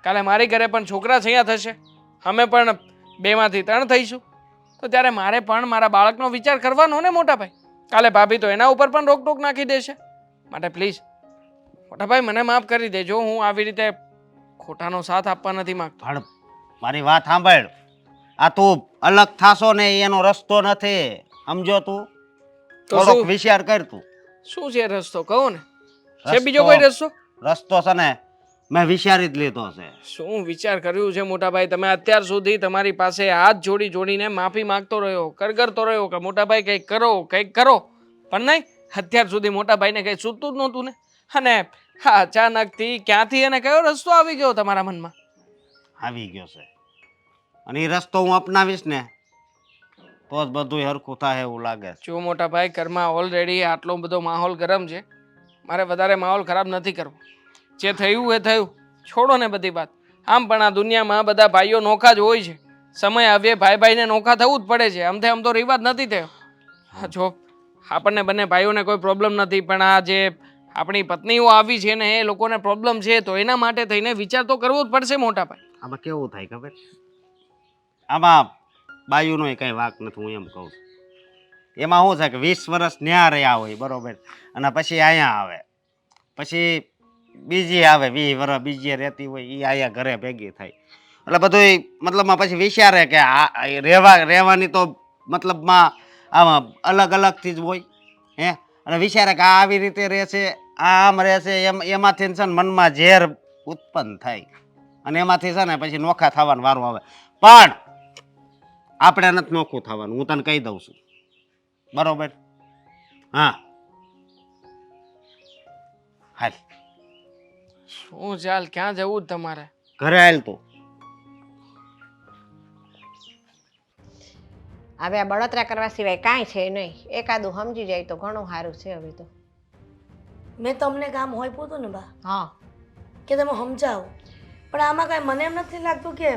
S3: કાલે મારી ઘરે પણ છોકરા છૈયા થશે, અમે પણ 2 માંથી 3 થઈશું. તો ત્યારે મારે પણ મારા બાળકનો વિચાર કરવાનો ને મોટા ભાઈ. કાલે ભાભી તો એના ઉપર પણ રોકટોક નાખી દેશે. માટે પ્લીઝ મોટા ભાઈ, મને માફ કરી દેજો. હું આવી રીતે ખોટાનો સાથ આપવા નથી માંગતો.
S4: પણ મારી વાત સાંભળ, આ તું અલગ થાશો ને એનો રસ્તો નથી, સમજો તું?
S3: તો
S4: થોડોક
S3: શું?
S4: વિચાર કર તું.
S3: શું છે રસ્તો? કહો ને. છે બીજો કોઈ રસ્તો?
S4: રસ્તો છે ને મેં વિચારી જ લીધો છે.
S3: શું વિચાર કર્યું છે મોટા ભાઈ? તમે અત્યાર સુધી તમારી પાસે હાથ જોડીને માફી માંગતો રહ્યો, કરગરતો રહ્યો કે મોટા ભાઈ કંઈક કરો, કંઈક કરો. પણ નહીં, અત્યાર સુધી મોટા ભાઈને કંઈ સૂતું જ નહોતું ને. અને હા, અચાનકથી ક્યાંથી અને કયો રસ્તો આવી ગયો તમારા મનમાં?
S4: આવી ગયો છે, અને એ રસ્તો હું અપનાવીશ ને તો જ બધું હરખું થાય એવું લાગે છે.
S3: જો મોટા ભાઈ, ઘરમાં ઓલરેડી આટલો બધો માહોલ ગરમ છે. મારે વધારે માહોલ ખરાબ નથી કરવો. જે થયું એ થયું, છોડો ને બધી વાત. આમ પણ આ દુનિયામાં બધા ભાઈઓ નોખા જ હોય છે. સમય આવે ભાઈને નોખા થવું જ પડે છે. આમ તો રિવાજ નથી થયો. જો આપણને બંને ભાઈઓને કોઈ પ્રોબ્લેમ નથી, પણ આ જે આપણી પત્નીઓ આવી છે ને એ લોકોને પ્રોબ્લેમ છે, તો એના માટે થઈને વિચાર તો કરવો જ પડશે મોટા ભાઈ.
S4: આમાં કેવું થાય ખબર? આમાં બાયુનો કઈ વાંક નથી, હું એમ કહું છું. એમાં શું છે કે 20 વર્ષ ન્યા રહ્યા હોય, બરોબર, અને પછી અહીંયા આવે, પછી બીજી આવે 20 વર્ષ બીજી રહેતી હોય, એ અહીંયા ઘરે ભેગી થાય. એટલે બધું મતલબમાં પછી વિચારે કે આ રહેવાની તો મતલબમાં આમાં અલગ અલગથી જ હોય. હે? અને વિચારે કે આ આવી રીતે રહેશે, આ આમ રહેશે, એમાંથી છે ને મનમાં ઝેર ઉત્પન્ન થાય, અને એમાંથી છે ને પછી નોખા થવાનો વારો આવે. પણ આપણે નથી નોખું થવાનું, હું તને કહી દઉં છું, બરોબર? હા, હાલ
S3: શું ચાલ, ક્યાં જવું જ તમારે?
S4: ઘરે હાલ તું.
S6: હવે આ બળતરા કરવા સિવાય કાંઈ છે નહીં. એકાદું સમજી જાય તો ઘણું સારું છે હવે તો.
S5: મેં તમને કામ હોય પૂછું ને બા
S6: હા,
S5: કે તમે સમજાવો, પણ આમાં કાંઈ મને એમ નથી લાગતું કે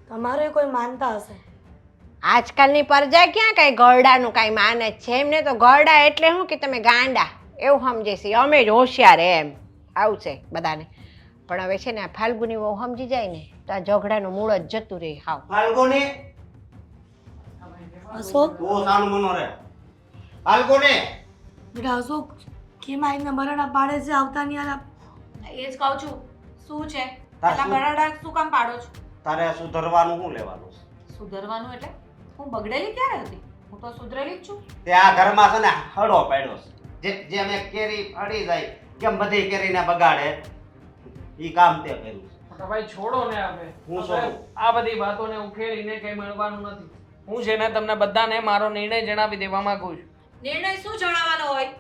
S5: તમારે કોઈ માનતા હશે.
S6: આજકાલની પ્રજા ક્યાં કાંઈ ગરડાનું કાંઈ માને જ છે. એમને તો ગરડા એટલે શું કે તમે ગાંડા એવું સમજે છે. અમે જ હોશિયાર એમ આવું છે બધાને. પણ હવે છે ને આ ફાલ્ગુની બહુ સમજી જાય ને તો આ ઝઘડાનું મૂળ જ જતું રહે. હાવ
S4: ફાલ્ગુની
S5: અશોક,
S4: તું સાનું મનો રે. ફાલ્ગુની
S5: બેટા અશોક કેમ આવીને બરાડા પાડે છે આવતા ની યાર?
S1: એ જ કહું છું. શું છે
S4: તાર
S1: એટલા
S4: શું?
S1: બરાડા શું કામ પાડો છો?
S4: તારે સુધરવાનું શું લેવાનું છે?
S1: સુધરવાનું એટલે હું બગડેલી ક્યારે હતી? હું તો સુધરેલી જ છું.
S4: તે આ ઘરમાં છે ને હળો પાડ્યો છે. જેમ એક કેરી અડી જાય કેમ બધી કેરીને બગાડે ઈ કામ તે કર્યું છે.
S3: તો ભાઈ છોડો ને હવે.
S4: હું
S3: હવે
S4: છોડું?
S3: આ બધી વાતોને ઉકેલીને કઈ મળવાનું નથી. હું છે ને તમને બધાને મારો નિર્ણય જણાવી દેવા માંગુ છું.
S2: નિર્ણય શું જણાવવાનો હોય?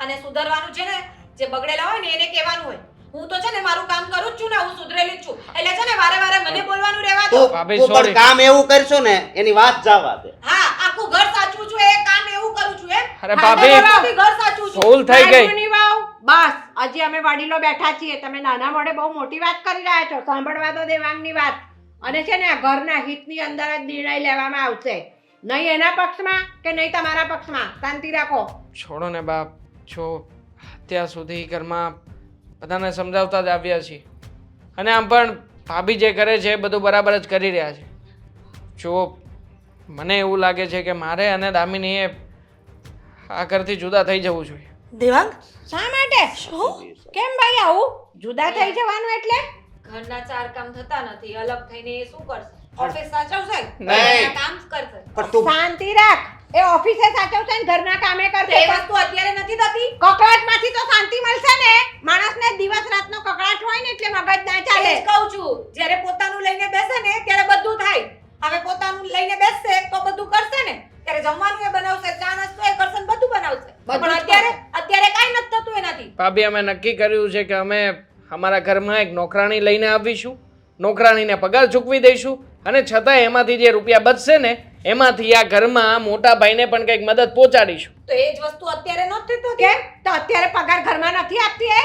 S2: અને સુધરવાનું છે ને જે બગડેલા હોય ને એને કહેવાનું હોય. હું તો છે ને મારું કામ કરું જ છું ને, હું સુધરેલી જ છું. એટલે છે ને વારે વારે મને બોલવાનું રહેવા દો.
S3: ભાભી,
S4: તું
S3: sorry.
S4: પણ કામ એવું કરશો ને એની વાત જવા દે.
S2: હા, આખું ઘર સાચવું છું, એ કામ એવું કરું છું એમ.
S3: અરે
S2: હા,
S3: ભાભી,
S2: આખું ઘર સાચવું છું.
S3: ભૂલ થઈ ગઈ.
S6: ફાલ્ગુની વાવ, બસ હજી અમે વડીલો બેઠા છીએ. તમે નાના મોઢે બહુ મોટી વાત કરી રહ્યા છો. સાંભળવા દો દેવાંગની વાત. અને છે ને આ ઘરના હિતની અંદર જ નિર્ણય લેવામાં આવશે. નહીં એના પક્ષમાં કે નહીં તમારા પક્ષમાં. શાંતિ રાખો.
S3: છોડો ને બાપ. જો અત્યાર સુધી ઘરમાં બધાને સમજાવતા જ આવ્યા છીએ અને આમ પણ ભાભી જે કરે છે એ બધું બરાબર જ કરી રહ્યા છે. જો મને એવું લાગે છે કે મારે અને દામિનીએ આ ઘરથી જુદા થઈ જવું જોઈએ.
S5: દેવાંગ,
S6: શા માટે?
S5: શું?
S6: કેમ ભાઈ આવું જુદા થઈ જવાનું એટલે?
S2: ઘરના ચાર કામ થતા નથી, અલગ થઈને એ શું કરશે? ઓફિસ સાચવશે,
S4: નહીં.
S2: ઘરના કામ જ કરશે.
S4: પણ તું
S6: શાંતિ રાખ. એ ઓફિસે સાચવશે ને ઘરના કામે
S2: તો
S6: કરશે.
S2: એ વસ્તુ અત્યારે નથી થતી.
S6: કકળાટમાંથી તો શાંતિ મળશે ને. માણસને દિવસ રાતનો કકળાટ હોય ને એટલે મગજ ના
S2: એ
S6: ચાલે.
S2: જ કહું છું, જ્યારે પોતાનું લઈને બેસે ને ત્યારે બધું થાય. હવે પોતાનું લઈને બેસશે તો બધું કરશે ને. ત્યારે જમવાનું એ બનાવશે, ચા નાસ્તો એ કરશે ને બધું બનાવશે.
S6: બધું
S2: પણ
S6: જ
S2: અત્યારે કાંઈ નથી થતું એનાથી.
S3: ભાભી, અમે નક્કી કર્યું છે કે અમે અમારા ઘરમાં એક નોકરાણી લઈને આવીશું. નોકરાણીને પગાર ચૂકવી દઈશું અને છતાંય એમાંથી જે રૂપિયા બચશે ને એમાંથી આ ઘરમાં મોટા ભાઈને પણ કંઈક મદદ પહોંચાડીશું.
S2: તો એ જ વસ્તુ અત્યારે નથી થતી.
S6: કેમ? તો અત્યારે પગાર ઘરમાં નથી આપતી એ?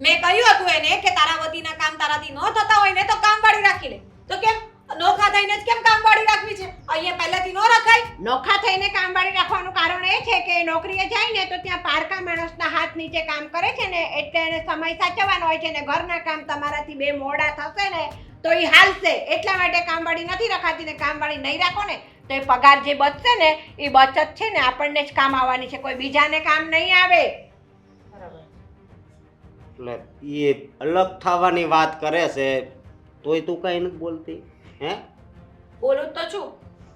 S2: મેં કહ્યું હતું એને કે તારા વતીના કામ તારાથી ન થતા હોય ને તો કામવાળી રાખી લે. તો કેમ નોખા થઈને જ કેમ કામવાળી રાખવી છે? અહીંયા પહેલેથી ન રખાય.
S6: નોખા થઈને કામવાળી રાખવાનું કારણ એ છે કે નોકરીએ જાય ને તો ત્યાં પારકા માણસના હાથ નીચે કામ કરે છે ને એટલે એને સમય સાચવવાનો હોય છે ને ઘરના કામ તમારાથી બે મોડા થશે ને તો એ હાલશે. એટલા માટે કામવાળી નથી રખાતી ને કામવાળી નહીં રાખો ને તો એ પગાર જે બચશે ને એ બચત છે ને આપણને જ કામ આવવાની છે, કોઈ બીજાને કામ નહીં આવે.
S4: એટલે એ અલગ થવાની વાત કરે છે તોય તું કઈ નથી બોલતી હે?
S2: બોલું જ તો છું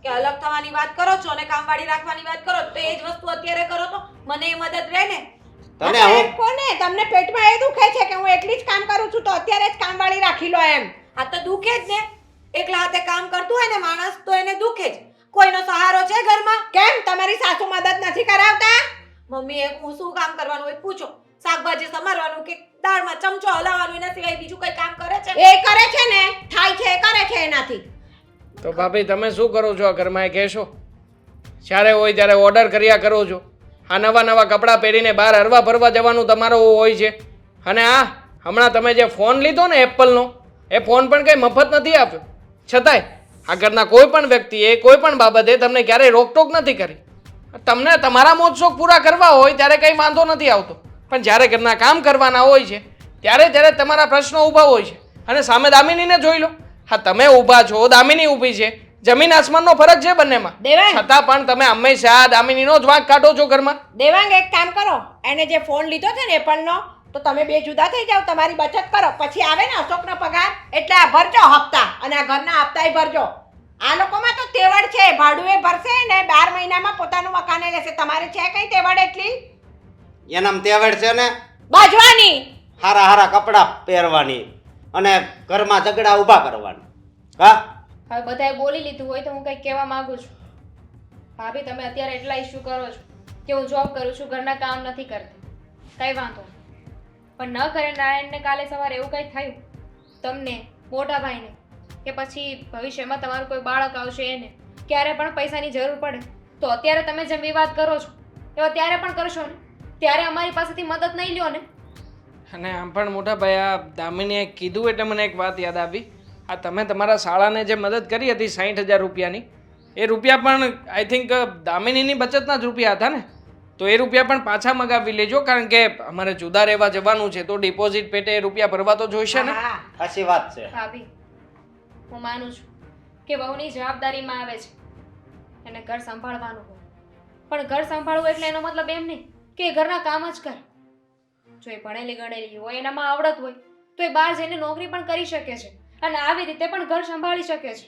S2: કે અલગ થવાની વાત કરો છો અને કામવાળી રાખવાની વાત કરો તો એ જ વસ્તુ અત્યારે કરો તો મને એ મદદ રહે ને.
S4: તને
S6: આ
S4: હું
S6: કોને તમને પેટમાં એ દુખે છે કે હું એકલી જ કામ કરું છું તો અત્યારે જ કામવાળી રાખી લો એમ?
S2: આ તો દુખે જ ને. એકલા હાથે કામ કરતું હોય ને માણસ તો એને દુખે જ. કોઈનો સહારો છે ઘરમાં?
S6: કેમ તમારી સાસુ મદદ નથી કરાવતા?
S2: મમ્મી હું શું કામ કરવાનું હોય પૂછો. શાકભાજી સમારવાનું કે દાળમાં ચમચો હલાવવાનું એના સિવાય બીજું કઈ કામ કરે છે?
S6: એ કરે છે ને, થાય છે, એ કરે છે એનાથી.
S3: તો ભાભી, તમે શું કરો છો આ ઘરમાં એ કહેશો? જ્યારે હોય ત્યારે ઓર્ડર કર્યા કરો છો. આ નવા નવા કપડાં પહેરીને બહાર હરવા ફરવા જવાનું તમારો હોય છે. અને આ હમણાં તમે જે ફોન લીધો ને એપલનો, એ ફોન પણ કંઈ મફત નથી આપ્યો. છતાંય આ ઘરના કોઈ પણ વ્યક્તિએ કોઈ પણ બાબતે તમને ક્યારેય રોકટોક નથી કરી. તમને તમારા મોજશોખ પૂરા કરવા હોય ત્યારે કંઈ વાંધો નથી આવતો, પણ જ્યારે ઘરના કામ કરવાના હોય છે ત્યારે તમારા પ્રશ્નો ઊભા હોય છે. અને સામે દામિનીને જોઈ લો. હા, તમે ઊભા છો, દામિની ઊભી છે, જમીન આસમાનનો ફરક છે બંનેમાં.
S6: દેવાંગ,
S3: છતાં પણ તમે હંમેશા દામિનીનો જ વાંક કાઢો છો ઘરમાં.
S6: દેવાંગ એક કામ કરો, એને જે ફોન લીધો છે ને એપલનો તો તમે બે જુદા થઈ જાઓ, તમારી બચત કરો, પછી આવે ને અશોકનો પગાર એટલે આ ભરજો હપ્તા અને આ ઘરના હપ્તાય ભરજો. આ લોકોમાં તો તેવડ છે, ભાડું એ ભરશે ને 12 મહિનામાં પોતાનું મકાને લેશે. તમારે છે કઈ તેવડ એટલી?
S4: એનામ તેવડ છે ને
S6: બાજવાની.
S4: હારા હારા કપડાં પહેરવાની અને ઘરમાં ઝઘડા ઊભા કરવાની. હા,
S1: હવે બધાએ બોલી લીધું હોય તો હું કંઈક કહેવા માંગુ છું. ભાભી, તમે અત્યારે એટલા ઇશ્યુ કરો છો કે હું જોબ કરું છું, ઘરના કામ નથી કરતી, કંઈ વાંધો નહીં. પણ ન કરે નારાયણને કાલે સવારે એવું કંઈ થયું તમને, મોટા ભાઈને, કે પછી ભવિષ્યમાં તમારું કોઈ બાળક આવશે એને, ક્યારે પણ પૈસાની જરૂર પડે તો અત્યારે તમે જેમ વિવાદ કરો છો એવો ત્યારે પણ કરશો ને? ત્યારે અમારી પાસેથી મદદ નહીં લ્યો ને?
S3: અને આમ પણ મોટા ભાઈ આ દામિનીએ કીધું એટલે મને એક વાત યાદ આવી. આ તમે તમારા શાળાને જે મદદ કરી હતી 60,000 રૂપિયાની, એ રૂપિયા પણ આઈ થિંક દામિનીની બચતના જ રૂપિયા હતા ને? તો એ રૂપિયા પણ પાછા મગાવી લેજો, કારણ કે અમારે જુદા રહેવા જવાનું છે તો ડિપોઝિટ પેટે એ રૂપિયા ભરવા તો જોઈશે ને.
S6: હા
S4: સાચી વાત છે.
S1: ભાભી, હું માનું છું કે વહુની જવાબદારીમાં આવે છે એને ઘર સંભાળવાનું હોય, પણ ઘર સંભાળવું એટલે એનો મતલબ એમ નહીં કે એ ઘરના કામ જ કરે. જો એ ભણેલી ગણેલી હોય, એનામાં આવડત હોય તો એ બહાર જઈને નોકરી પણ કરી શકે છે અને આવી રીતે પણ ઘર સંભાળી શકે છે.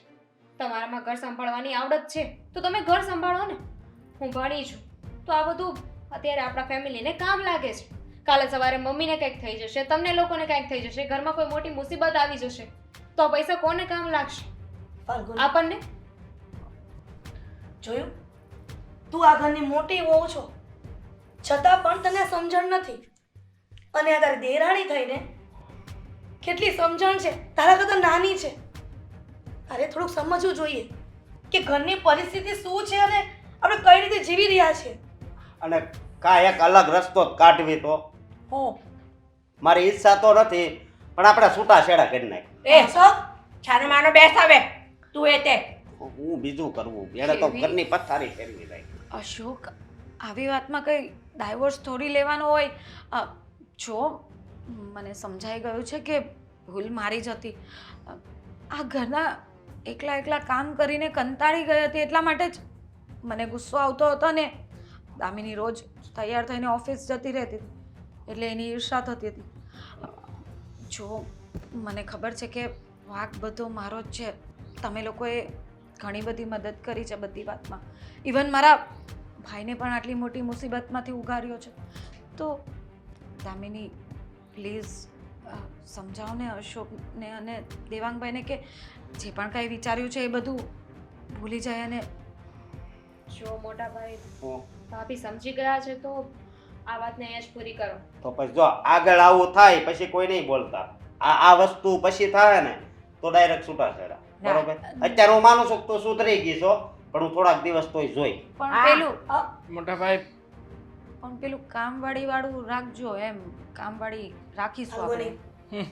S1: તમારામાં ઘર સંભાળવાની આવડત છે તો તમે ઘર સંભાળો ને. હું ભણી છું તો આ બધું અત્યારે આપણા ફેમિલીને કામ લાગે છે. કાલે સવારે મમ્મીને કંઈક થઈ જશે, તમને લોકોને કંઈક થઈ જશે, ઘરમાં કોઈ મોટી મુસીબત આવી જશે તો આ પૈસા કોને કામ લાગશે?
S5: ફાલ્ગુની,
S1: આપણને.
S5: જોયું? તું આ ઘરની મોટી વહુ છો છતાં પણ તને સમજણ નથી. અને આ તારી દેરાણી થઈને કેટલી સમજણ છે, તારા કરતાં નાની છે. તારે થોડુંક સમજવું જોઈએ કે ઘરની પરિસ્થિતિ શું છે અને આપણે કઈ રીતે જીવી રહ્યા છીએ.
S4: અને એક અલગ રસ્તો જ કાઢવી તો
S5: હો
S4: મારી ઈચ્છા તો નથી, પણ આપણે છૂટા છેડા કરી નાખ.
S6: એ છાનો માનો બેસ હવે તું એ તે
S4: હું બીજું કરવું, એને તો ઘરની પથારી ફેરવી નાખી.
S2: અશોક, આવી વાતમાં કંઈ ડાયવોર્સ થોડી લેવાનો હોય. જો મને સમજાઈ ગયું છે કે ભૂલ મારી જ હતી. આ ઘરના એકલા એકલા કામ કરીને કંટાળી ગઈ હતી, એટલા માટે જ મને ગુસ્સો આવતો હતો ને દામિની રોજ તૈયાર થઈને ઓફિસ જતી રહેતી હતી એટલે એની ઈર્ષા થતી હતી. જો મને ખબર છે કે વાંક બધો મારો જ છે. તમે લોકોએ ઘણી બધી મદદ કરી છે બધી વાતમાં. ઇવન મારા ભાઈને પણ આટલી મોટી મુસીબતમાંથી ઉગાર્યો છે. તો દામિની પ્લીઝ સમજાવો ને અશોકને અને દેવાંગભાઈને કે જે પણ કાંઈ વિચાર્યું છે એ બધું ભૂલી જાય. અને
S1: જો મોટા ભાઈ
S4: હું
S1: ભાભી સમજી ગયા છે તો આ વાતને અહીંયા જ પૂરી કરો.
S4: તો પછી જો આગળ આવું થાય પછી કોઈ નહીં બોલતા. આ વસ્તુ પછી થાય ને તો ડાયરેક્ટ છૂટા છેડા. બરોબર? અત્યારે હું માનું છું કે તું સુધરી ગઈ છો, પણ હું થોડાક દિવસ તોય જોઈ.
S2: પણ
S3: મોટા ભાઈ
S2: પેલું કામવાળી વાળું રાખજો, એમ કામવાળી રાખીશું આપણે.
S5: ફાલ્ગુની,